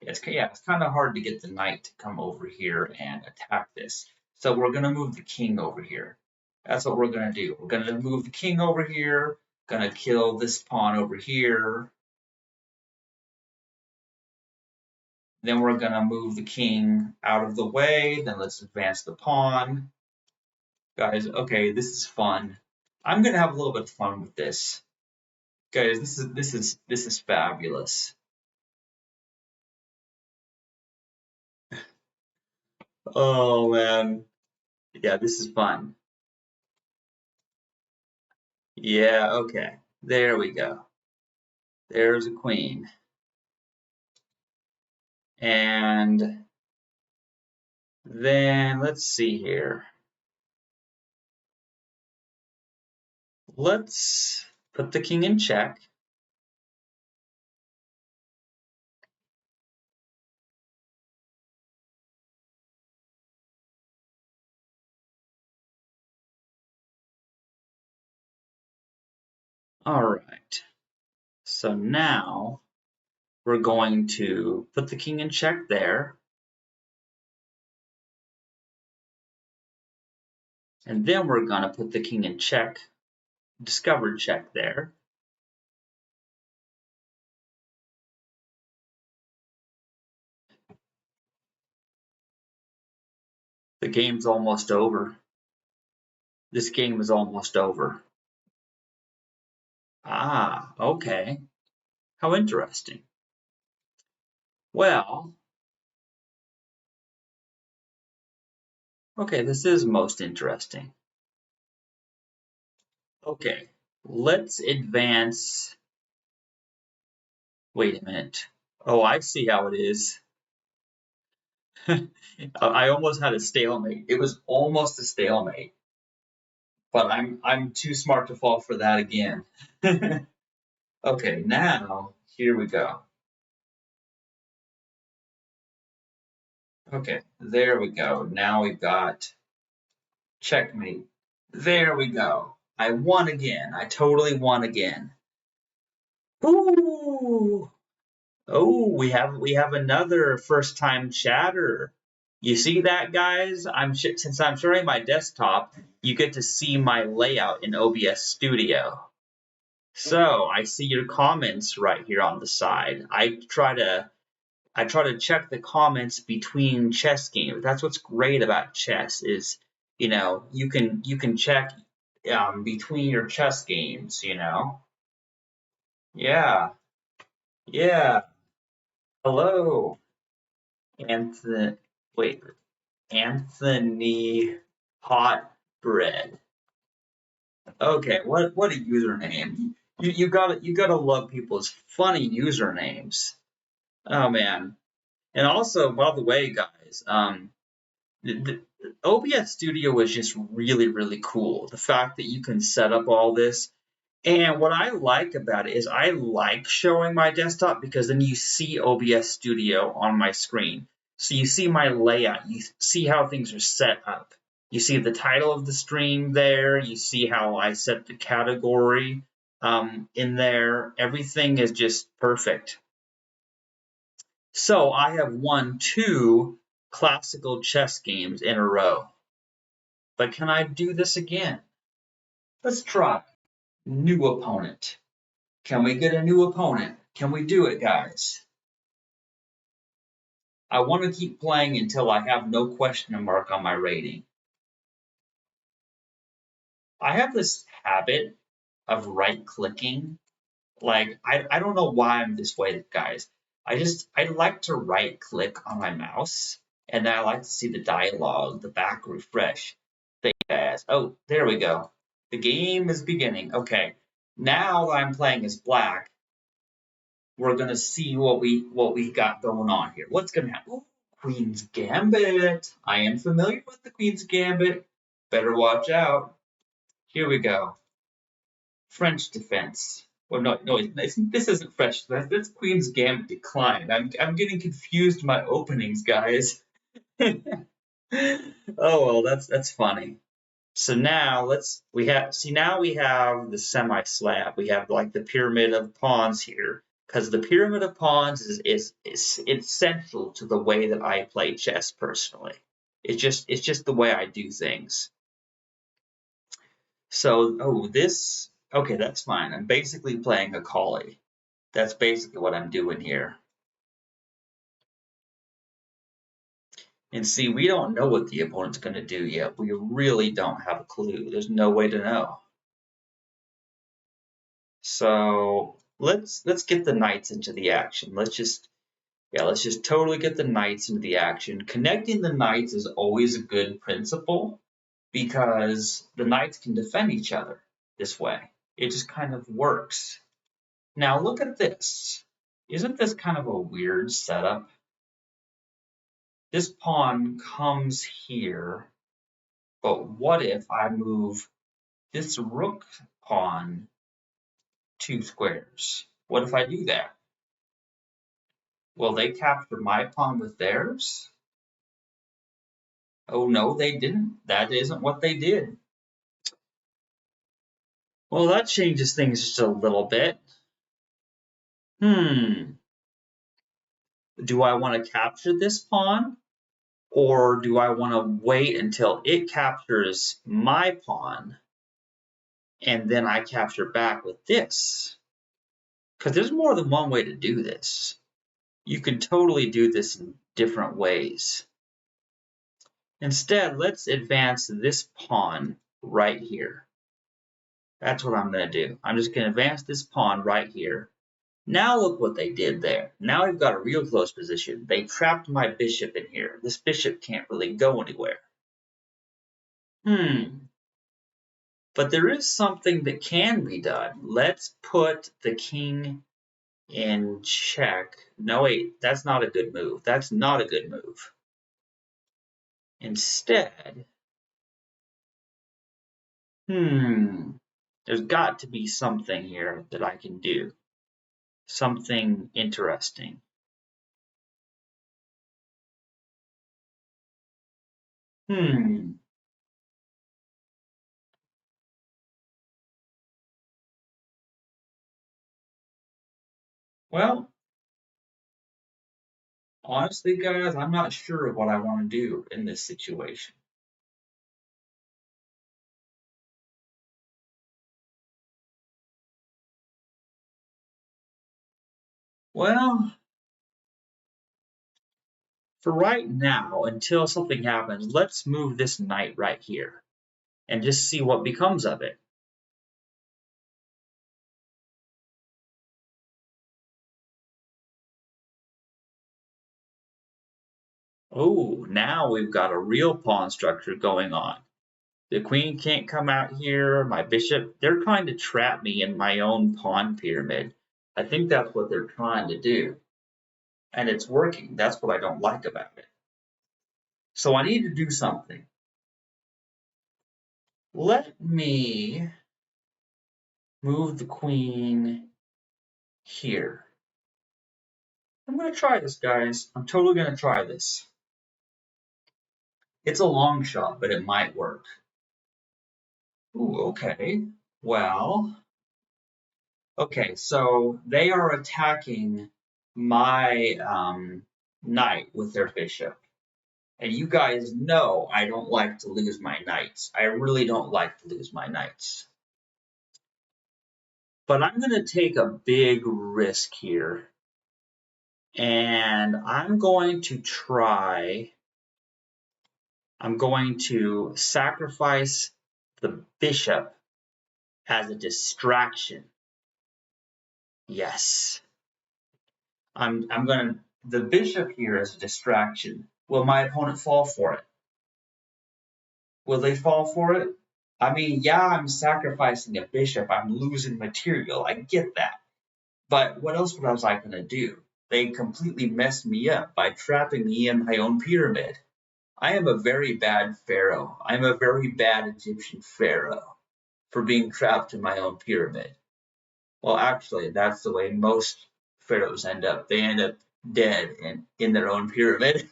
it's kind of hard to get the knight to come over here and attack this. So we're going to move the king over here. That's what we're going to do. We're going to move the king over here, going to kill this pawn over here. Then we're going to move the king out of the way. Then let's advance the pawn. Guys, okay, this is fun. I'm going to have a little bit of fun with this. Guys, this is fabulous. Oh man. Yeah, this is fun. Yeah, okay. There we go. There's a queen. And then let's see here. Let's put the king in check. All right. So now we're going to put the king in check there. And then we're going to put the king in check, discovered check there. The game's almost over. This game is almost over. Ah, okay. How interesting. Well, okay, this is most interesting. Okay, let's advance. Wait a minute. Oh, I see how it is. I almost had a stalemate. It was almost a stalemate, but I'm too smart to fall for that again. Okay, now here we go. Okay, there we go. Now we've got checkmate. There we go. I won again. I totally won again. Ooh. Oh, we have another first time chatter. You see that, guys? Since I'm showing my desktop, you get to see my layout in OBS Studio. So I see your comments right here on the side. I try to check the comments between chess games. That's what's great about chess is, you can check between your chess games. Yeah, yeah. Hello, Anthony. Wait, Anthony Hot Bread. Okay, what a username. You gotta love people's funny usernames. Oh man. And also, by the way, guys, the OBS Studio is just really, really cool. The fact that you can set up all this. And what I like about it is I like showing my desktop because then you see OBS Studio on my screen. So you see my layout. You see how things are set up. You see the title of the stream there. You see how I set the category in there. Everything is just perfect. So I have won 2 classical chess games in a row. But can I do this again? Let's try. New opponent. Can we get a new opponent? Can we do it, guys? I want to keep playing until I have no question mark on my rating. I have this habit of right-clicking. Like, I don't know why I'm this way, guys. I like to right-click on my mouse, and then I like to see the dialogue, the back refresh. Oh, there we go. The game is beginning. Okay, now that I'm playing as black, we're gonna see what we got going on here. What's gonna happen? Ooh, Queen's Gambit. I am familiar with the Queen's Gambit. Better watch out. Here we go. French defense. Well, no, this isn't French defense. That's Queen's Gambit decline. I'm getting confused my openings, guys. Oh well, that's funny. So now now we have the semi slab. We have like the pyramid of pawns here, because the pyramid of pawns is essential to the way that I play chess personally. It's just the way I do things. So okay, that's fine. I'm basically playing a Colle. That's basically what I'm doing here. And see, we don't know what the opponent's going to do yet. We really don't have a clue. There's no way to know. So let's get the knights into the action. Let's just totally get the knights into the action. Connecting the knights is always a good principle because the knights can defend each other this way. It just kind of works. Now look at this. Isn't this kind of a weird setup? This pawn comes here, but what if I move this rook pawn 2 squares? What if I do that? Will they capture my pawn with theirs? Oh no, they didn't. That isn't what they did. Well, that changes things just a little bit. Do I want to capture this pawn? Or do I want to wait until it captures my pawn and then I capture back with this? Because there's more than one way to do this. You can totally do this in different ways. Instead, let's advance this pawn right here. That's what I'm going to do. I'm just going to advance this pawn right here. Now look what they did there. Now I've got a real close position. They trapped my bishop in here. This bishop can't really go anywhere. But there is something that can be done. Let's put the king in check. No, wait, that's not a good move. That's not a good move. Instead, there's got to be something here that I can do. Something interesting. Well, honestly, guys, I'm not sure what I want to do in this situation. Well, for right now, until something happens, let's move this knight right here and just see what becomes of it. Oh, now we've got a real pawn structure going on. The queen can't come out here. My bishop, they're trying to trap me in my own pawn pyramid. I think that's what they're trying to do. And it's working. That's what I don't like about it. So I need to do something. Let me move the queen here. I'm going to try this, guys. I'm totally going to try this. It's a long shot, but it might work. Ooh, okay. Well, okay, so they are attacking my knight with their bishop. And you guys know I don't like to lose my knights. I really don't like to lose my knights. But I'm going to take a big risk here. And I'm going to sacrifice the bishop as a distraction. Yes. I'm going to, the bishop here as a distraction. Will my opponent fall for it? Will they fall for it? I mean, yeah, I'm sacrificing a bishop. I'm losing material. I get that. But what else was I going to do? They completely messed me up by trapping me in my own pyramid. I am a very bad pharaoh. I'm a very bad Egyptian pharaoh for being trapped in my own pyramid. Well, actually, that's the way most pharaohs end up. They end up dead and in their own pyramid.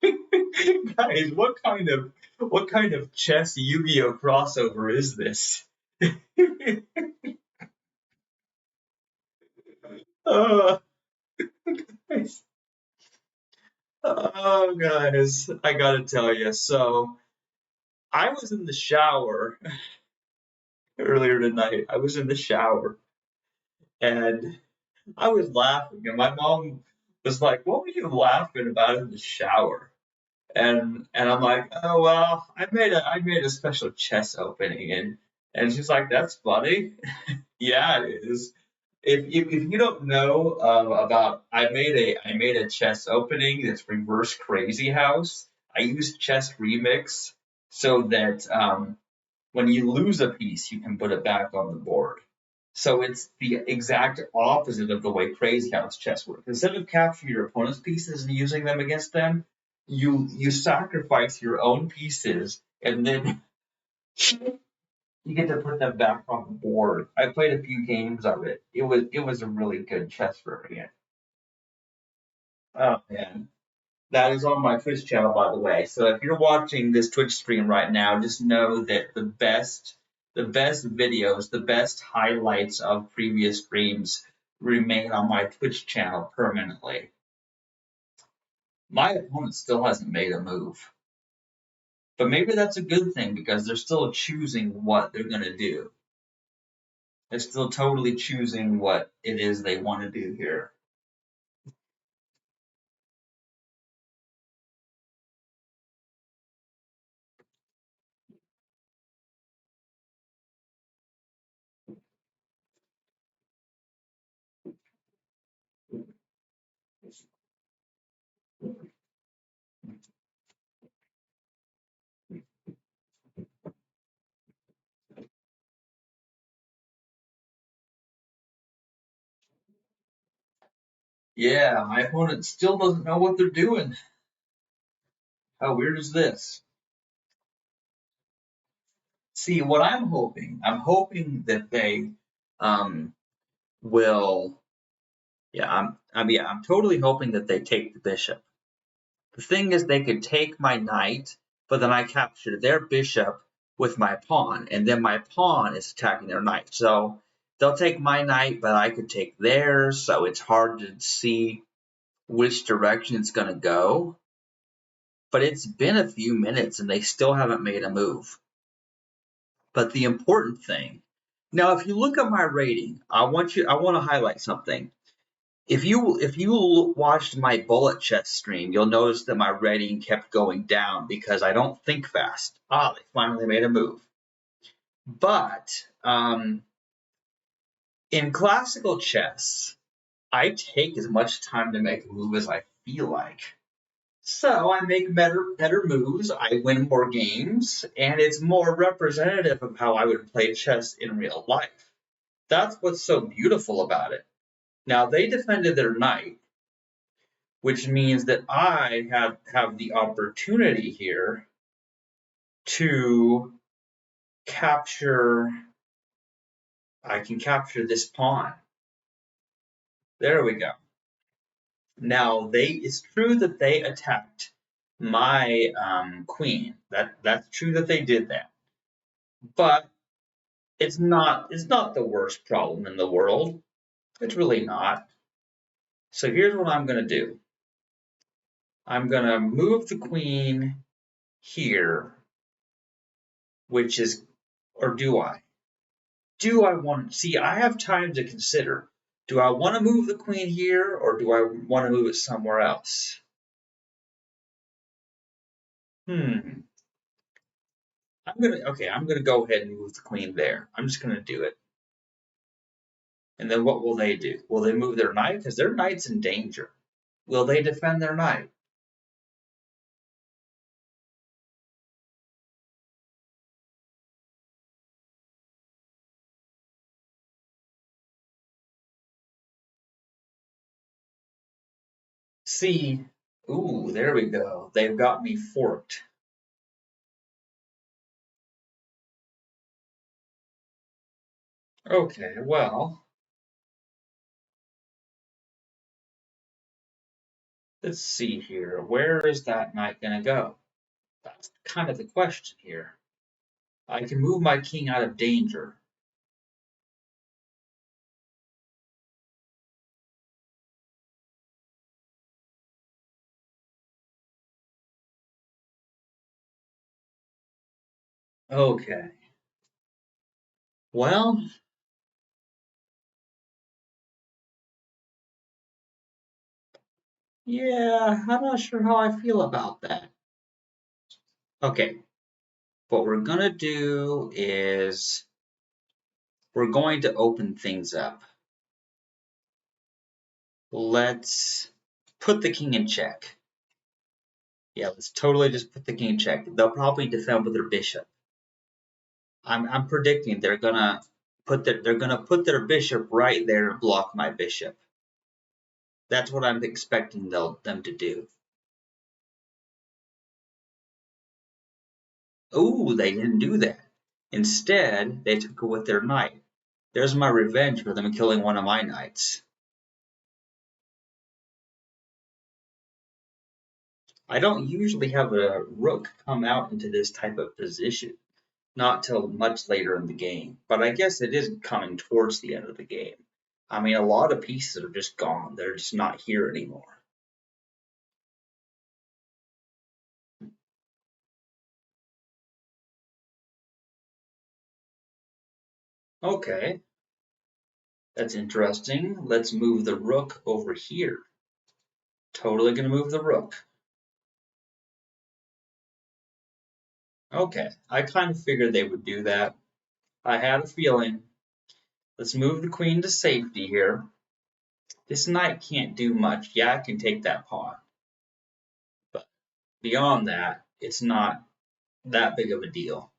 Guys, what kind of chess Yu-Gi-Oh crossover is this? Oh, guys. Oh, guys, I gotta tell you. So I was in the shower earlier tonight. I was in the shower and I was laughing, and my mom was like, "What were you laughing about in the shower?" And I'm like, "Oh well, I made a special chess opening," and she's like, "That's funny." Yeah, it is. If you don't know about, I made a chess opening that's reverse crazy house. I used chess remix so that when you lose a piece, you can put it back on the board. So it's the exact opposite of the way Crazy House chess works. Instead of capturing your opponent's pieces and using them against them, you sacrifice your own pieces and then you get to put them back on the board. I played a few games of it. It was a really good chess variant. Oh man. That is on my Twitch channel, by the way. So if you're watching this Twitch stream right now, just know that the best videos, the best highlights of previous streams remain on my Twitch channel permanently. My opponent still hasn't made a move, but maybe that's a good thing because they're still choosing what they're going to do. They're still totally choosing what it is they want to do here. Yeah, my opponent still doesn't know what they're doing. How weird is this? See, what I'm hoping that they um, will. Yeah, I'm totally hoping that they take the bishop. The thing is, they could take my knight, but then I capture their bishop with my pawn, and then my pawn is attacking their knight. So they'll take my knight, but I could take theirs. So it's hard to see which direction it's going to go. But it's been a few minutes, and they still haven't made a move. But the important thing now, if you look at my rating, I want to highlight something. If you watched my bullet chess stream, you'll notice that my rating kept going down because I don't think fast. Ah, they finally made a move. But in classical chess, I take as much time to make a move as I feel like. So I make better moves, I win more games, and it's more representative of how I would play chess in real life. That's what's so beautiful about it. Now they defended their knight, which means that I have the opportunity here to capture. I can capture this pawn. There we go. Now it's true that they attacked my queen. That's true that they did that, but it's not the worst problem in the world. It's really not. So here's what I'm going to do. I'm going to move the queen here, which is, or do I? do I want to see? I have time to consider. Do I want to move the queen here, or do I want to move it somewhere else? Hmm. I'm gonna go ahead and move the queen there. I'm just gonna do it. And then what will they do? Will they move their knight? Because their knight's in danger. Will they defend their knight? See, ooh, there we go. They've got me forked. Okay, well, let's see here. Where is that knight gonna go? That's kind of the question here. I can move my king out of danger. Okay. Well, yeah, I'm not sure how I feel about that. Okay, what we're gonna do is we're going to open things up. Let's put the king in check. Yeah, let's totally just put the king in check. They'll probably defend with their bishop. I'm predicting they're gonna put their bishop right there and block my bishop. That's what I'm expecting them to do. Oh, they didn't do that. Instead, they took it with their knight. There's my revenge for them killing one of my knights. I don't usually have a rook come out into this type of position, not till much later in the game, but I guess it is coming towards the end of the game. I mean, a lot of pieces are just gone. They're just not here anymore. Okay, that's interesting. Let's move the rook over here. Totally gonna move the rook. Okay, I kind of figured they would do that. I had a feeling. Let's move the queen to safety here. This knight can't do much. Yeah, I can take that pawn. But beyond that, it's not that big of a deal.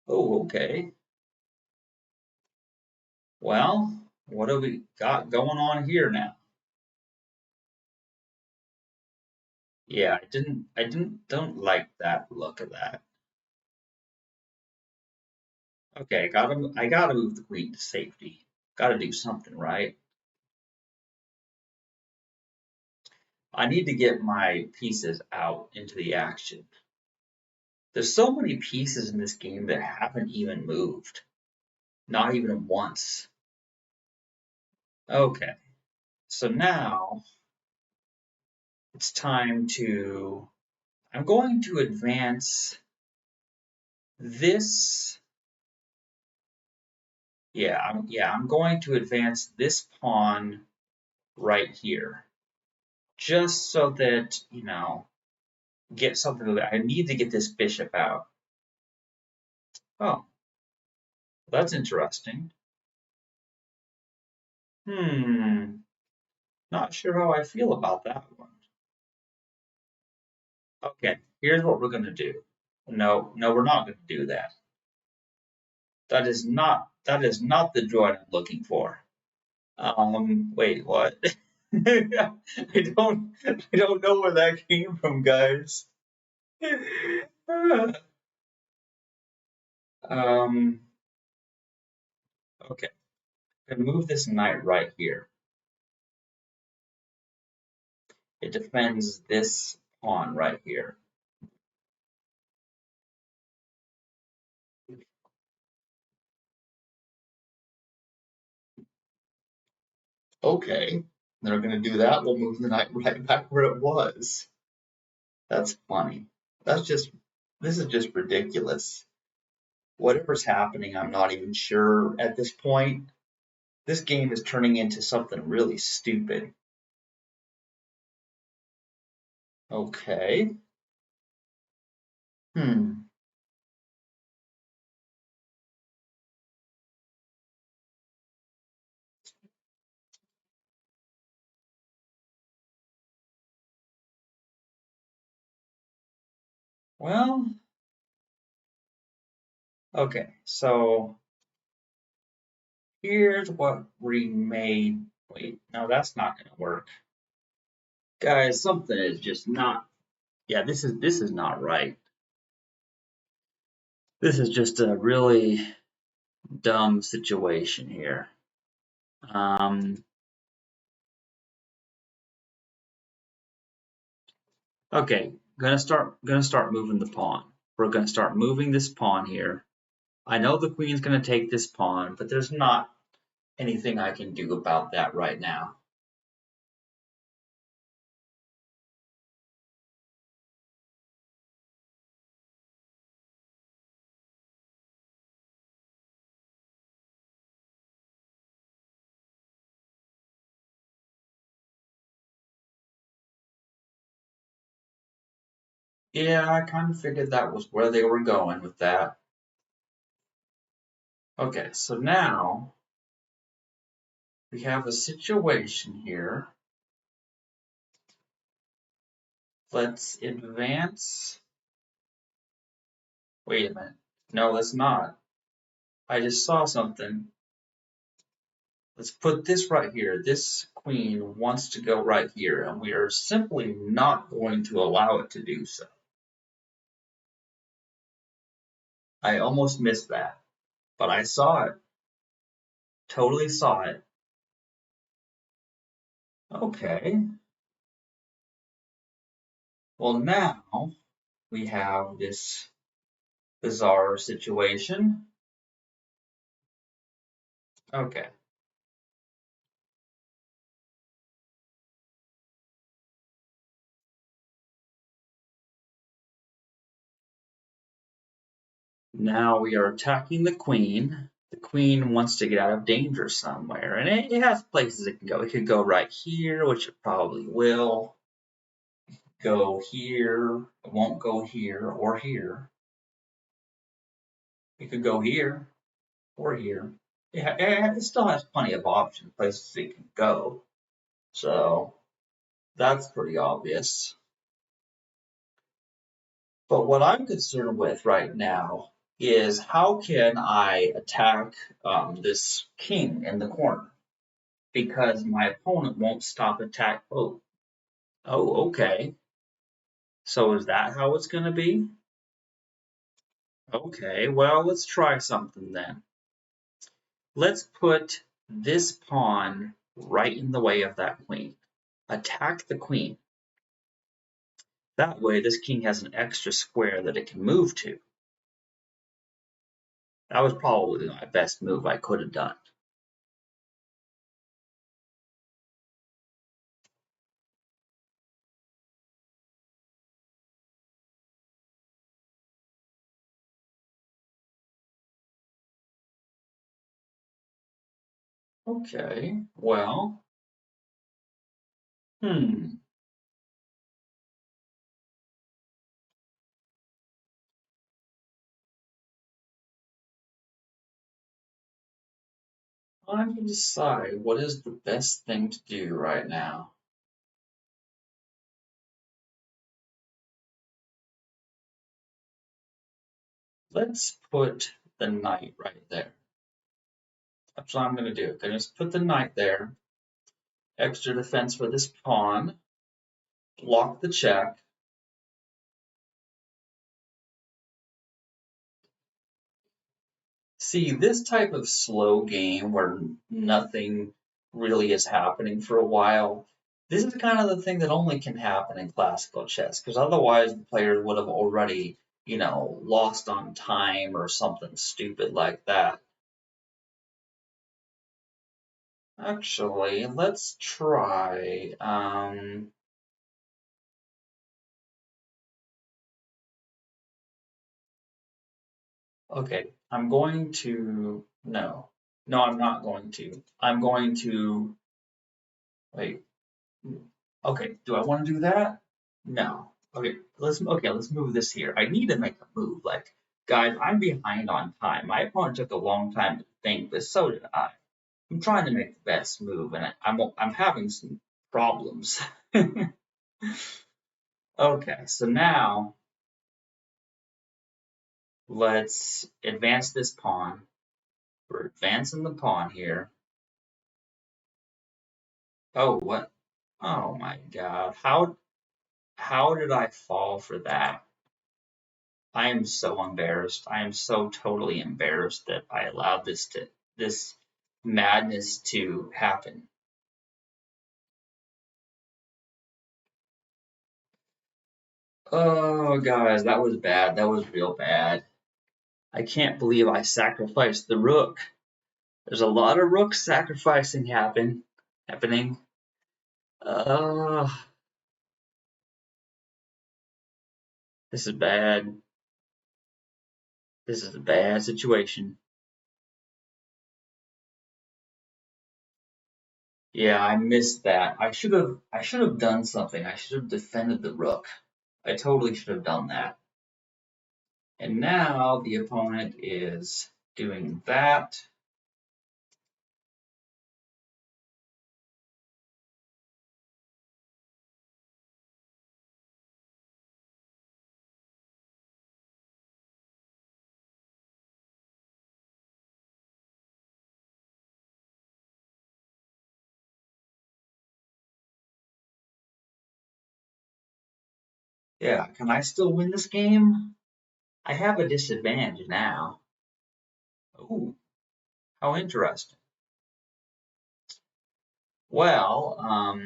Oh, okay. Well, what have we got going on here now? Yeah, don't like that look of that. Okay, I gotta move the queen to safety. Gotta do something, right? I need to get my pieces out into the action. There's so many pieces in this game that haven't even moved. Not even once. Okay, so now it's time to, I'm going to advance this. I'm going to advance this pawn right here. Just so that, get something that I need to get this bishop out. Oh, that's interesting. Not sure how I feel about that one. Okay, here's what we're gonna do. No, no, we're not gonna do that. That is not the joy I'm looking for. Wait, what? I don't know where that came from, guys. Um, okay, I'm gonna move this knight right here. It defends this pawn right here. Okay, they're gonna do that. We'll move the knight right back where it was. That's funny. This is just ridiculous. Whatever's happening, I'm not even sure at this point. This game is turning into something really stupid. Okay. Hmm. Well, okay. So here's what we made. Wait, no, that's not going to work. Guys, something is just not. Yeah, this is not right. This is just a really dumb situation here. Um, okay, gonna start moving the pawn. We're gonna start moving this pawn here. I know the queen's gonna take this pawn, but there's not anything I can do about that right now. Yeah, I kind of figured that was where they were going with that. Okay, so now we have a situation here. Let's advance. Wait a minute. No, let's not. I just saw something. Let's put this right here. This queen wants to go right here, and we are simply not going to allow it to do so. I almost missed that, but I saw it. Totally saw it. Okay. Well, now we have this bizarre situation. Okay. Now we are attacking the queen. The queen wants to get out of danger somewhere, and it has places it can go. It could go right here, which it probably will. Go here. It won't go here or here. It could go here or here. Yeah, it still has plenty of options, places it can go. So that's pretty obvious. But what I'm concerned with right now is how can I attack this king in the corner? Because my opponent won't stop attack. Oh, okay. So is that how it's going to be? Okay, well, let's try something then. Let's put this pawn right in the way of that queen. Attack the queen. That way, this king has an extra square that it can move to. That was probably my best move I could have done. Okay, well, hmm. I can decide what is the best thing to do right now. Let's put the knight right there. That's what I'm going to do. I'm going to put the knight there. Extra defense for this pawn. Block the check. See, this type of slow game where nothing really is happening for a while, this is kind of the thing that only can happen in classical chess, because otherwise the players would have already, lost on time or something stupid like that. Actually, let's try. Okay, I'm going to, no, no, I'm not going to. I'm going to, wait, okay, do I want to do that? No. Okay, let's move this here. I need to make a move. Like, guys, I'm behind on time. My opponent took a long time to think, but so did I. I'm trying to make the best move, and I'm having some problems. Okay, so now let's advance this pawn. We're advancing the pawn here. Oh, what? Oh my God. How did I fall for that? I am so embarrassed. I am so totally embarrassed that I allowed this madness to happen. Oh guys, that was bad. That was real bad. I can't believe I sacrificed the rook. There's a lot of rook sacrificing happening. Uh, this is bad. This is a bad situation. Yeah, I missed that. I should have done something. I should have defended the rook. I totally should have done that. And now the opponent is doing that. Yeah, can I still win this game? I have a disadvantage now. Ooh, how interesting. Well,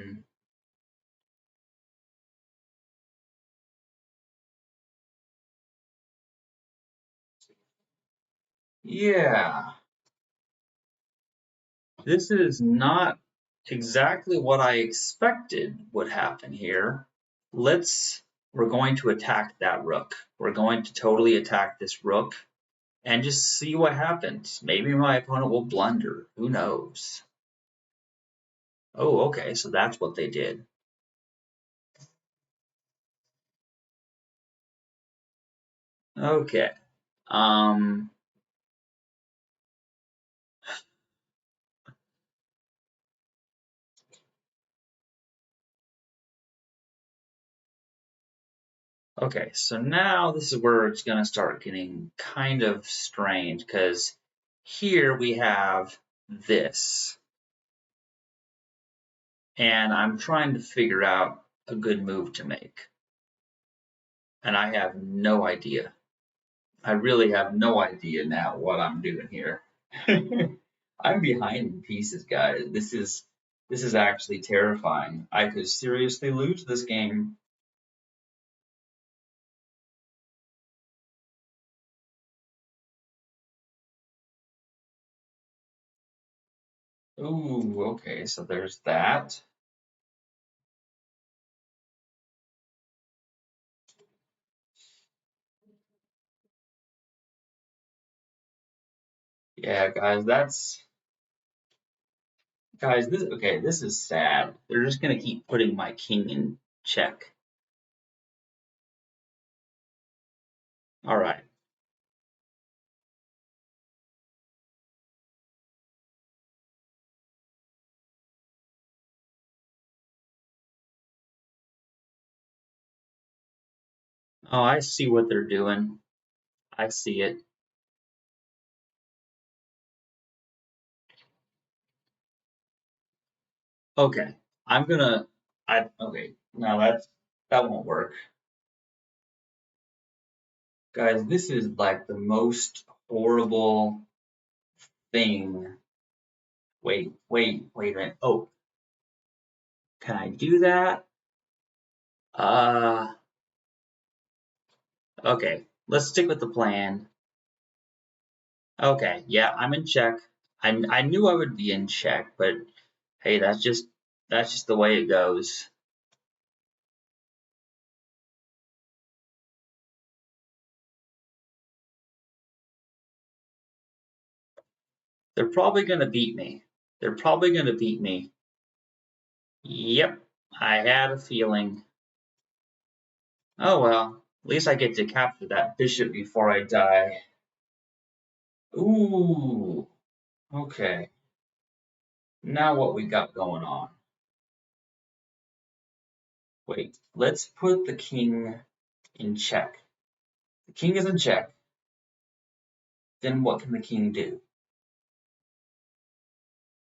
yeah, this is not exactly what I expected would happen here. We're going to attack that rook. We're going to totally attack this rook and just see what happens. Maybe my opponent will blunder. Who knows? Oh, okay, so that's what they did. Okay. Um, okay, so now this is where it's going to start getting kind of strange because here we have this, and I'm trying to figure out a good move to make, and I have no idea. I really have no idea now what I'm doing here. I'm behind in pieces, guys. This is actually terrifying. I could seriously lose this game. Ooh, okay, so there's that. Yeah, guys, this is sad. They're just gonna keep putting my king in check. All right. Oh, I see what they're doing. I see it. Okay. I'm gonna I okay, no that won't work. Guys, this is like the most horrible thing. Wait a minute. Oh, can I do that? Uh okay. Let's stick with the plan. Okay, yeah, I'm in check. I knew I would be in check, but hey, that's just the way it goes. They're probably going to beat me. They're probably going to beat me. Yep, I had a feeling. Oh well, at least I get to capture that bishop before I die. Ooh, okay. Now what we got going on? Wait, let's put the king in check. The king is in check. Then what can the king do?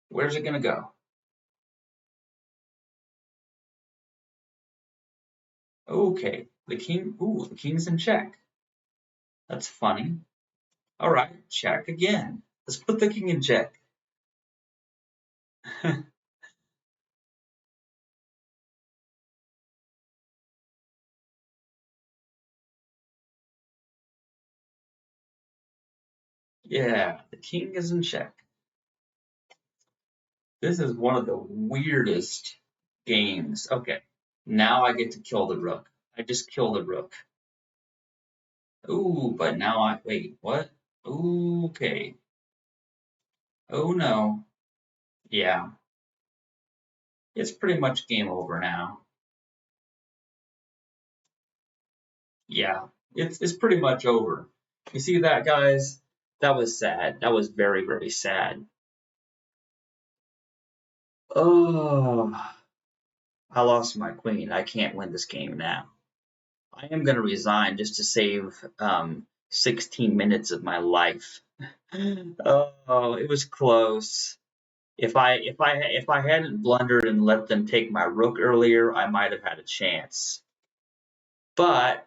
Where's it gonna go? Okay, the king. Ooh, the king's in check. That's funny. All right, check again. Let's put the king in check. Yeah, the king is in check. This is one of the weirdest games. Okay, now I get to kill the rook. I just kill the rook. Ooh, but now I wait. What? Okay. Oh no. Yeah, it's pretty much game over now. Yeah, it's pretty much over. You see that, guys? That was sad. That was very, very sad. Oh, I lost my queen. I can't win this game now. I am going to resign just to save 16 minutes of my life. Oh, it was close. If I hadn't blundered and let them take my rook earlier, I might have had a chance. But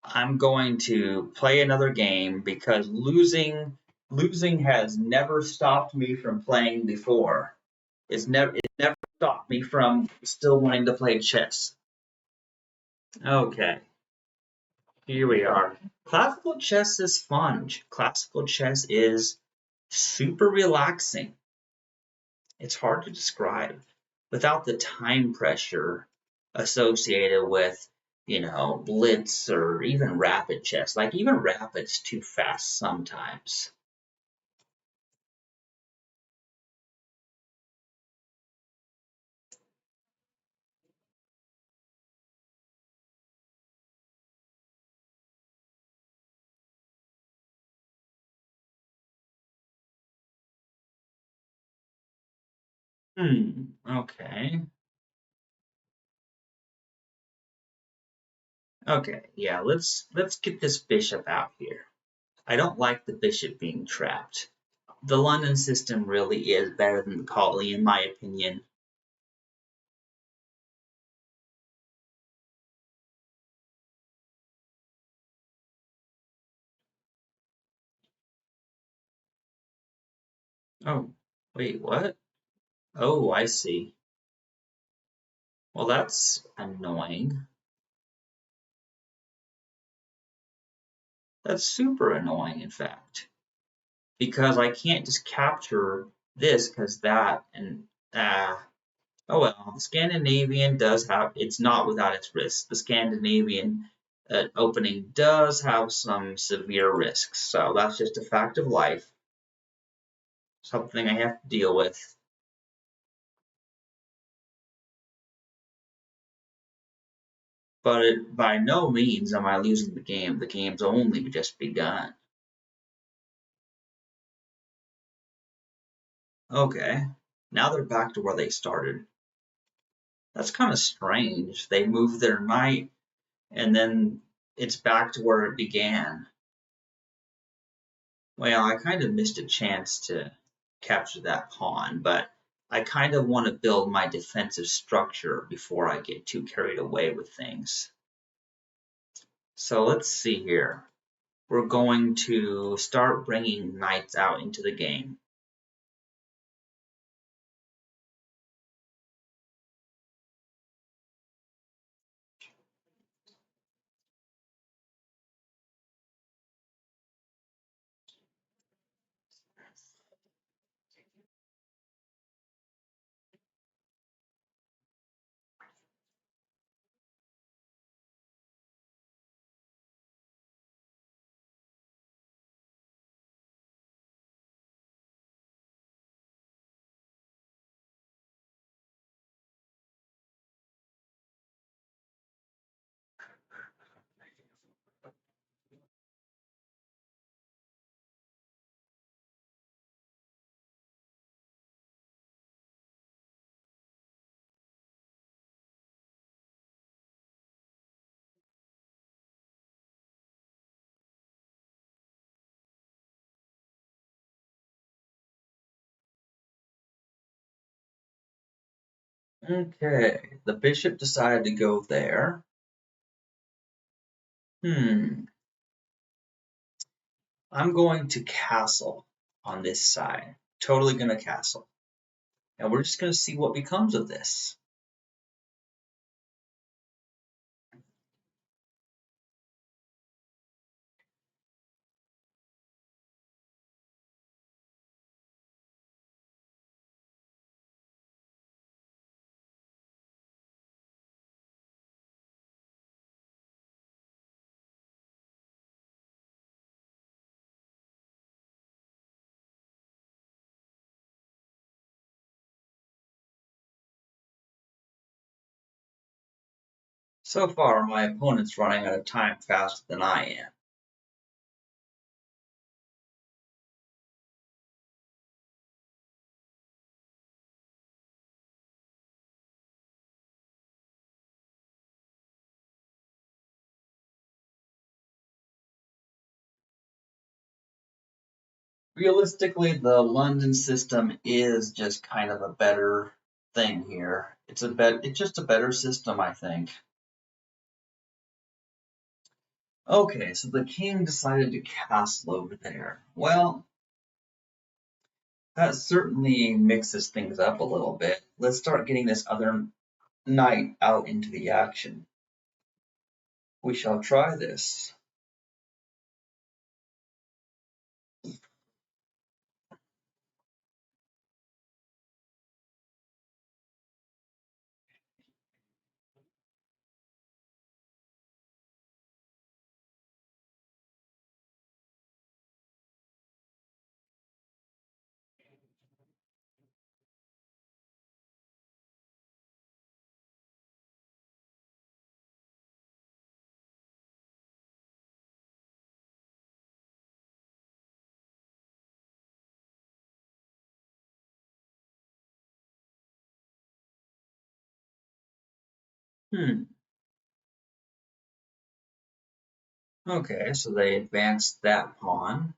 I'm going to play another game because losing has never stopped me from playing before. It never stopped me from still wanting to play chess. Okay, here we are. Classical chess is fun. Classical chess is super relaxing. It's hard to describe without the time pressure associated with, blitz or even rapid chess. Like even rapid's too fast sometimes. Okay. Okay, yeah, let's get this bishop out here. I don't like the bishop being trapped. The London system really is better than the Colle, in my opinion. Oh, wait, what? Oh, I see. Well, that's annoying. That's super annoying, in fact, because I can't just capture this because that and oh well. The Scandinavian does have it's not without its risks. The Scandinavian opening does have some severe risks, so that's just a fact of life. Something I have to deal with. But by no means am I losing the game. The game's only just begun. Okay, now they're back to where they started. That's kind of strange. They moved their knight and then it's back to where it began. Well, I kind of missed a chance to capture that pawn, but I kind of want to build my defensive structure before I get too carried away with things. So let's see here. We're going to start bringing knights out into the game. Okay, the bishop decided to go there. I'm going to castle on this side. Totally gonna castle. And we're just gonna see what becomes of this. So far, my opponent's running out of time faster than I am. Realistically, the London system is just kind of a better thing here. It's just a better system, I think. Okay, so the king decided to castle over there. Well, that certainly mixes things up a little bit. Let's start getting this other knight out into the action. We shall try this. Hmm. Okay, so they advanced that pawn.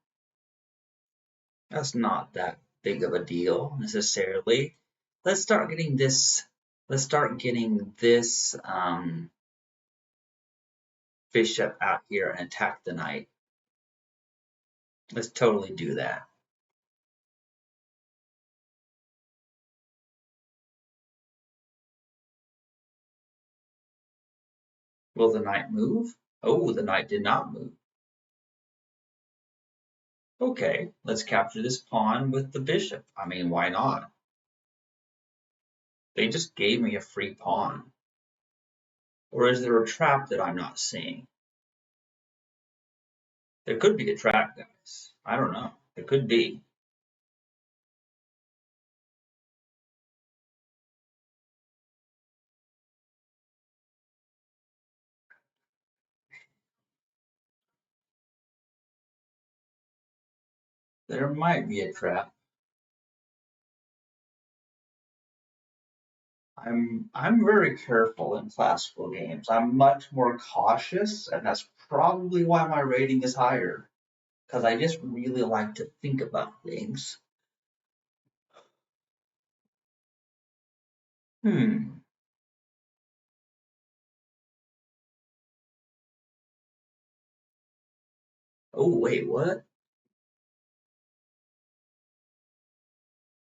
That's not that big of a deal necessarily. Let's start getting this. Let's start getting this bishop out here and attack the knight. Let's totally do that. Will the knight move? Oh, the knight did not move. Okay, let's capture this pawn with the bishop. I mean, why not? They just gave me a free pawn. Or is there a trap that I'm not seeing? There could be a trap, guys. I don't know. There could be. There might be a trap. I'm very careful in classical games. I'm much more cautious, and that's probably why my rating is higher. Because I just really like to think about things. Hmm. Oh, wait, what?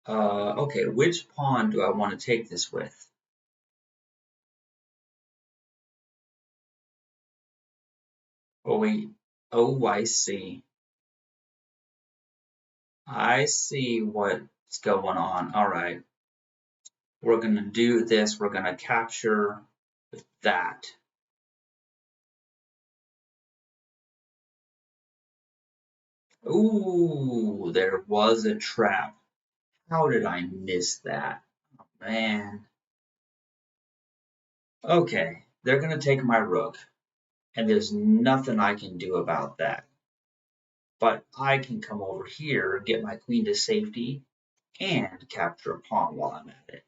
Okay, which pawn do I want to take this with? Oh, wait. Oh, I see. I see what's going on. All right. We're going to do this. We're going to capture that. Ooh, there was a trap. How did I miss that? Oh, man. Okay, they're going to take my rook, and there's nothing I can do about that. But I can come over here, get my queen to safety, and capture a pawn while I'm at it.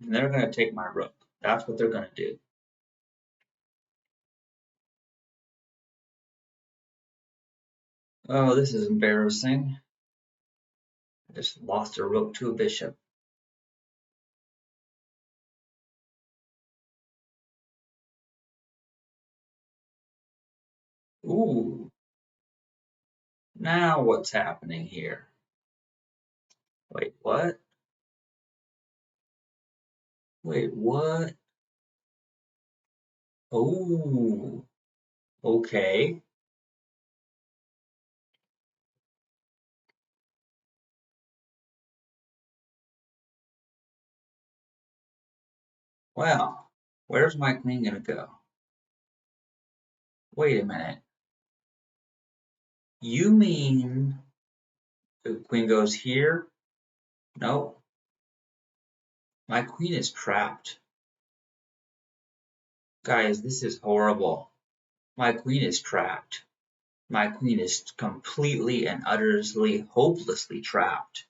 And they're going to take my rook. That's what they're going to do. Oh, this is embarrassing. I just lost a rook to a bishop. Ooh. Now what's happening here? Wait, what? Wait, what? Oh, okay. Well, where's my queen gonna go? Wait a minute. You mean the queen goes here? No, my queen is trapped. Guys, this is horrible. My queen is trapped. My queen is completely and utterly, hopelessly trapped.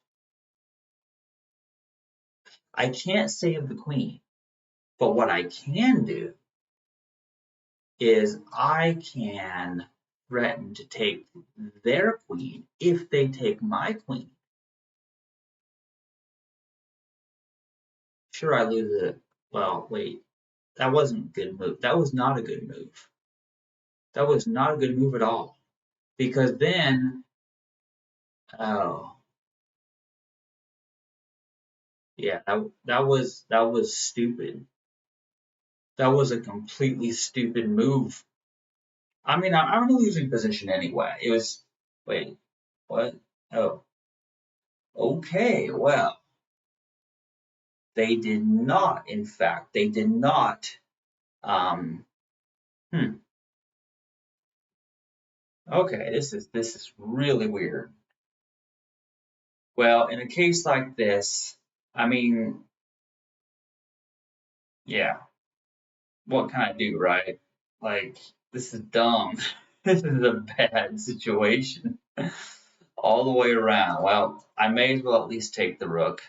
I can't save the queen, but what I can do is I can threaten to take their queen if they take my queen. Sure, I lose it. Well, wait, that wasn't a good move. That was not a good move. That was not a good move at all. Because then, oh, yeah, that was stupid. That was a completely stupid move. I mean, I'm in a losing position anyway. It was, wait, what? Oh, okay, well, they did not, in fact, they did not, um, hmm, okay, this is really weird. Well, in a case like this, I mean, yeah, what can I do, right? Like, this is dumb. This is a bad situation all the way around. Well, I may as well at least take the rook.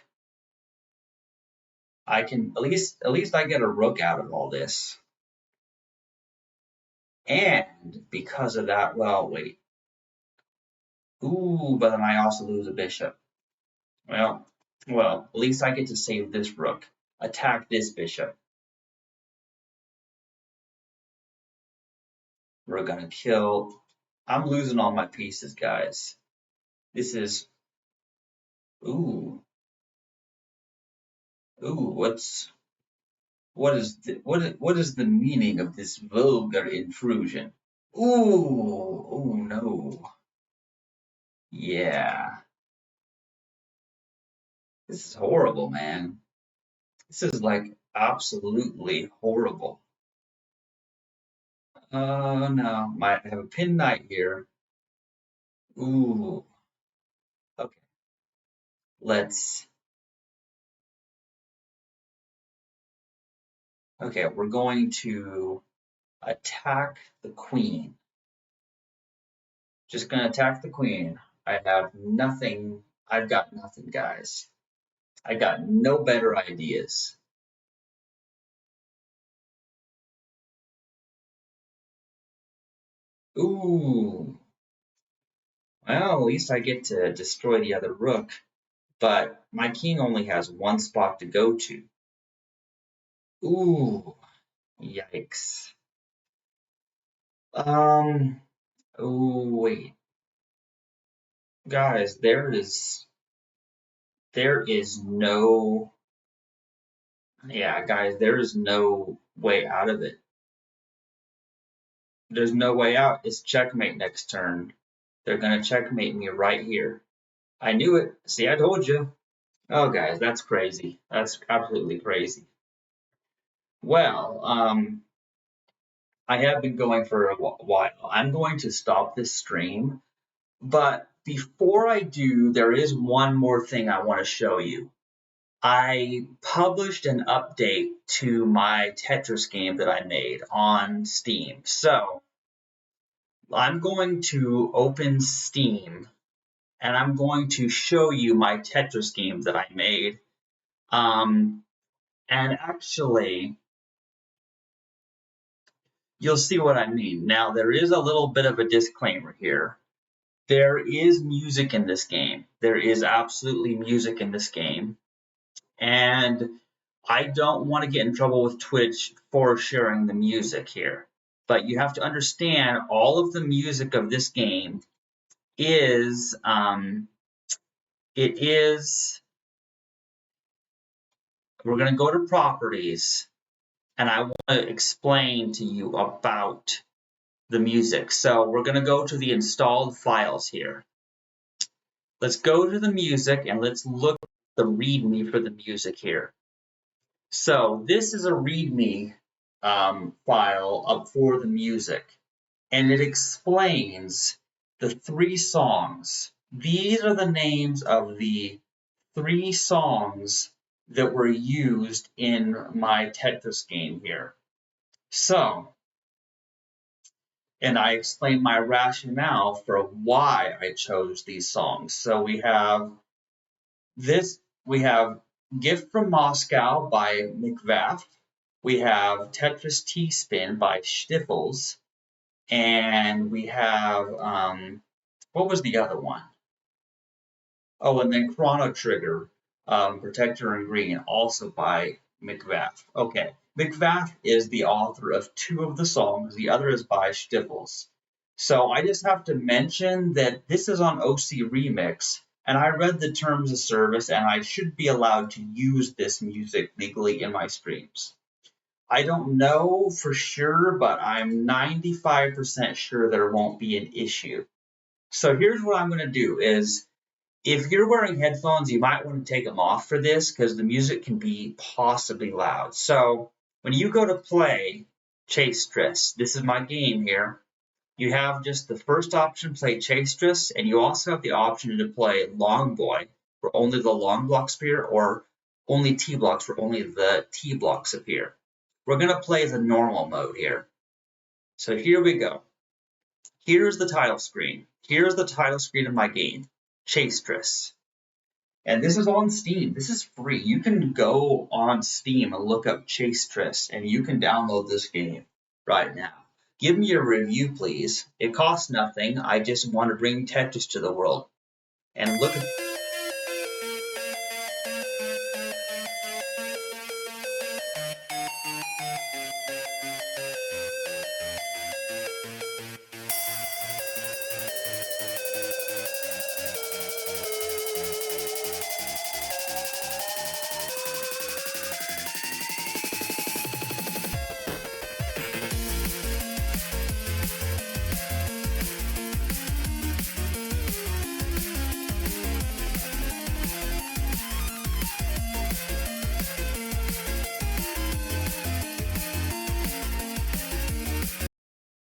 I can at least I get a rook out of all this. And because of that, well, wait. Ooh, but then I also lose a bishop. Well, at least I get to save this rook. Attack this bishop. We're gonna kill. I'm losing all my pieces, guys. This is ooh, ooh. What is the meaning of this vulgar intrusion? Ooh, oh no. Yeah, this is horrible, man. This is like absolutely horrible. No, I have a pin knight here. Ooh, okay. Let's. Okay, we're going to attack the queen. Just gonna attack the queen. I have nothing. I've got nothing, guys. I got no better ideas. Ooh. Well, at least I get to destroy the other rook, but my king only has one spot to go to. Ooh, yikes. Oh wait. Guys, there is no, yeah, guys, there is no way out of it. There's no way out. It's checkmate next turn. They're gonna checkmate me right here. I knew it. See, I told you. Oh, guys, that's crazy. That's absolutely crazy. Well, I have been going for a while. I'm going to stop this stream, but before I do, there is one more thing I want to show you. I published an update to my Tetris game that I made on Steam. So I'm going to open Steam and I'm going to show you my Tetris game that I made. And actually, you'll see what I mean. Now, there is a little bit of a disclaimer here. There is music in this game. There is absolutely music in this game. And I don't want to get in trouble with Twitch for sharing the music here. But you have to understand all of the music of this game is we're going to go to properties, and I want to explain to you about the music. So we're going to go to the installed files here. Let's go to the music and let's look at the README for the music here. So this is a README file up for the music, and it explains the 3 songs. These are the names of the 3 songs that were used in my Tetris game here. So, and I explain my rationale for why I chose these songs. So we have Gift from Moscow by McVaff. We have Tetris T-Spin by Stiffles. And we have, what was the other one? Oh, and then Chrono Trigger, Protector in Green, also by McVaff. Okay, McVaff is the author of 2 of the songs. The other is by Stiffles. So I just have to mention that this is on OC Remix, and I read the terms of service, and I should be allowed to use this music legally in my streams. I don't know for sure, but I'm 95% sure there won't be an issue. So here's what I'm going to do is, if you're wearing headphones, you might want to take them off for this because the music can be possibly loud. So when you go to play Chase-Tris, this is my game here, you have just the first option, play Chase-Tris, and you also have the option to play Long Boy, where only the long blocks appear, or only T blocks, where only the T blocks appear. We're going to play the normal mode here. So here we go. Here's the title screen. Here's the title screen of my game, Chase-Tris. And this is on Steam. This is free. You can go on Steam and look up Chase-Tris, and you can download this game right now. Give me a review, please. It costs nothing. I just want to bring Tetris to the world. And look at...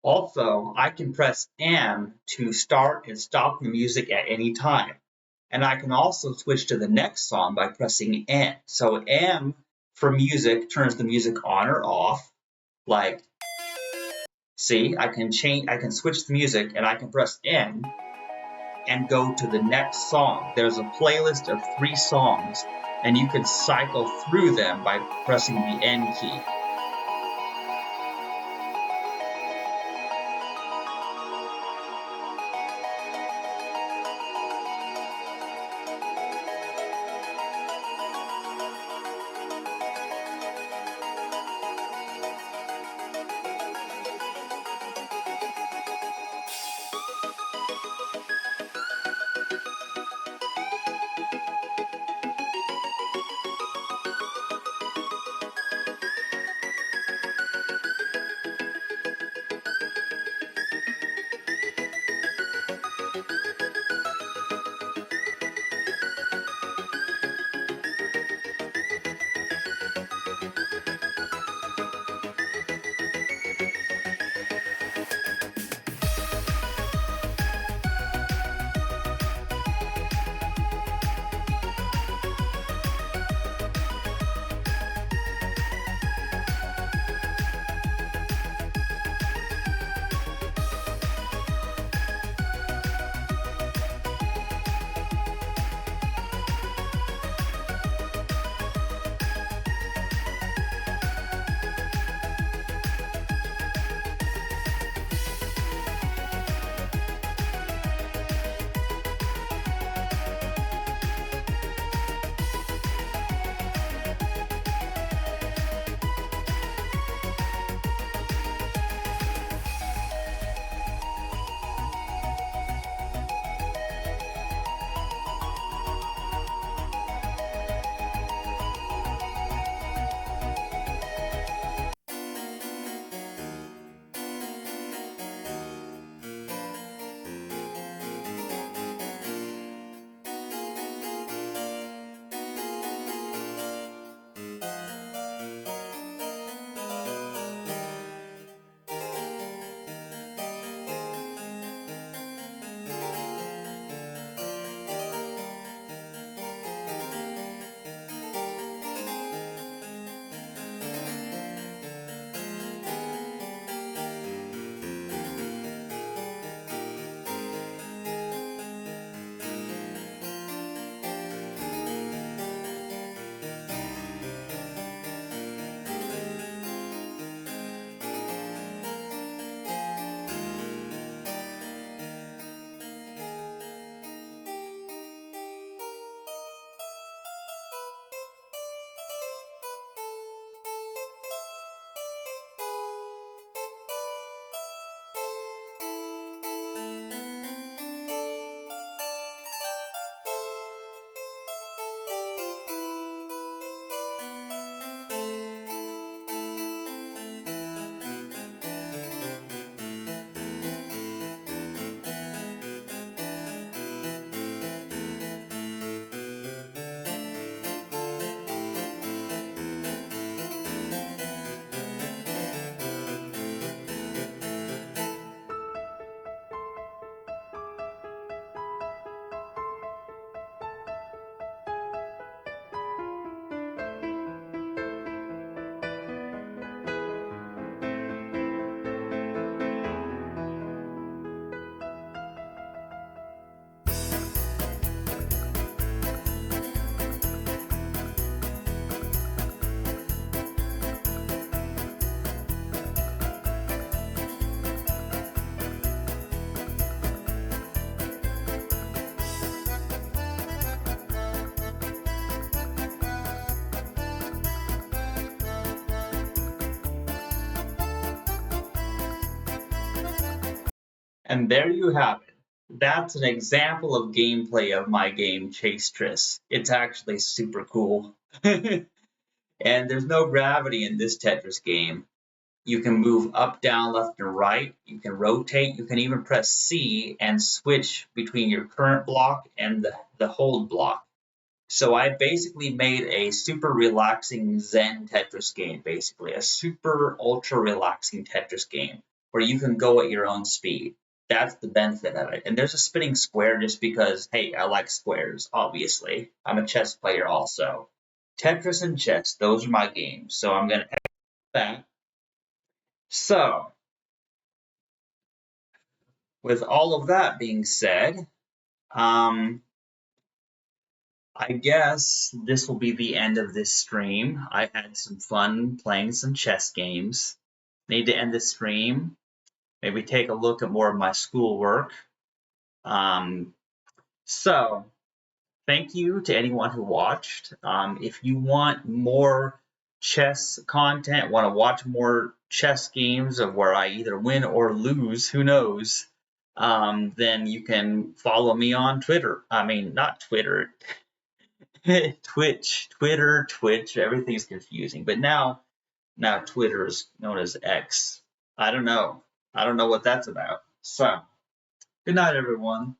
Also, I can press M to start and stop the music at any time. And I can also switch to the next song by pressing N. So M for music turns the music on or off. Like, see, I can switch the music, and I can press N and go to the next song. There's a playlist of 3 songs, and you can cycle through them by pressing the N key. And there you have it. That's an example of gameplay of my game Chase Tris. It's actually super cool. And there's no gravity in this Tetris game. You can move up, down, left, and right. You can rotate. You can even press C and switch between your current block and the hold block. So I basically made a super relaxing Zen Tetris game, basically a super ultra relaxing Tetris game where you can go at your own speed. That's the benefit of it. And there's a spinning square just because, hey, I like squares, obviously. I'm a chess player also. Tetris and chess, those are my games. So I'm going to exit that. So, with all of that being said, I guess this will be the end of this stream. I had some fun playing some chess games. Need to end the stream. Maybe take a look at more of my schoolwork. So, thank you to anyone who watched. If you want more chess content, want to watch more chess games of where I either win or lose, who knows, then you can follow me on Twitter. I mean, not Twitter. Twitch, everything's confusing. But now Twitter is known as X. I don't know. I don't know what that's about. So, good night, everyone.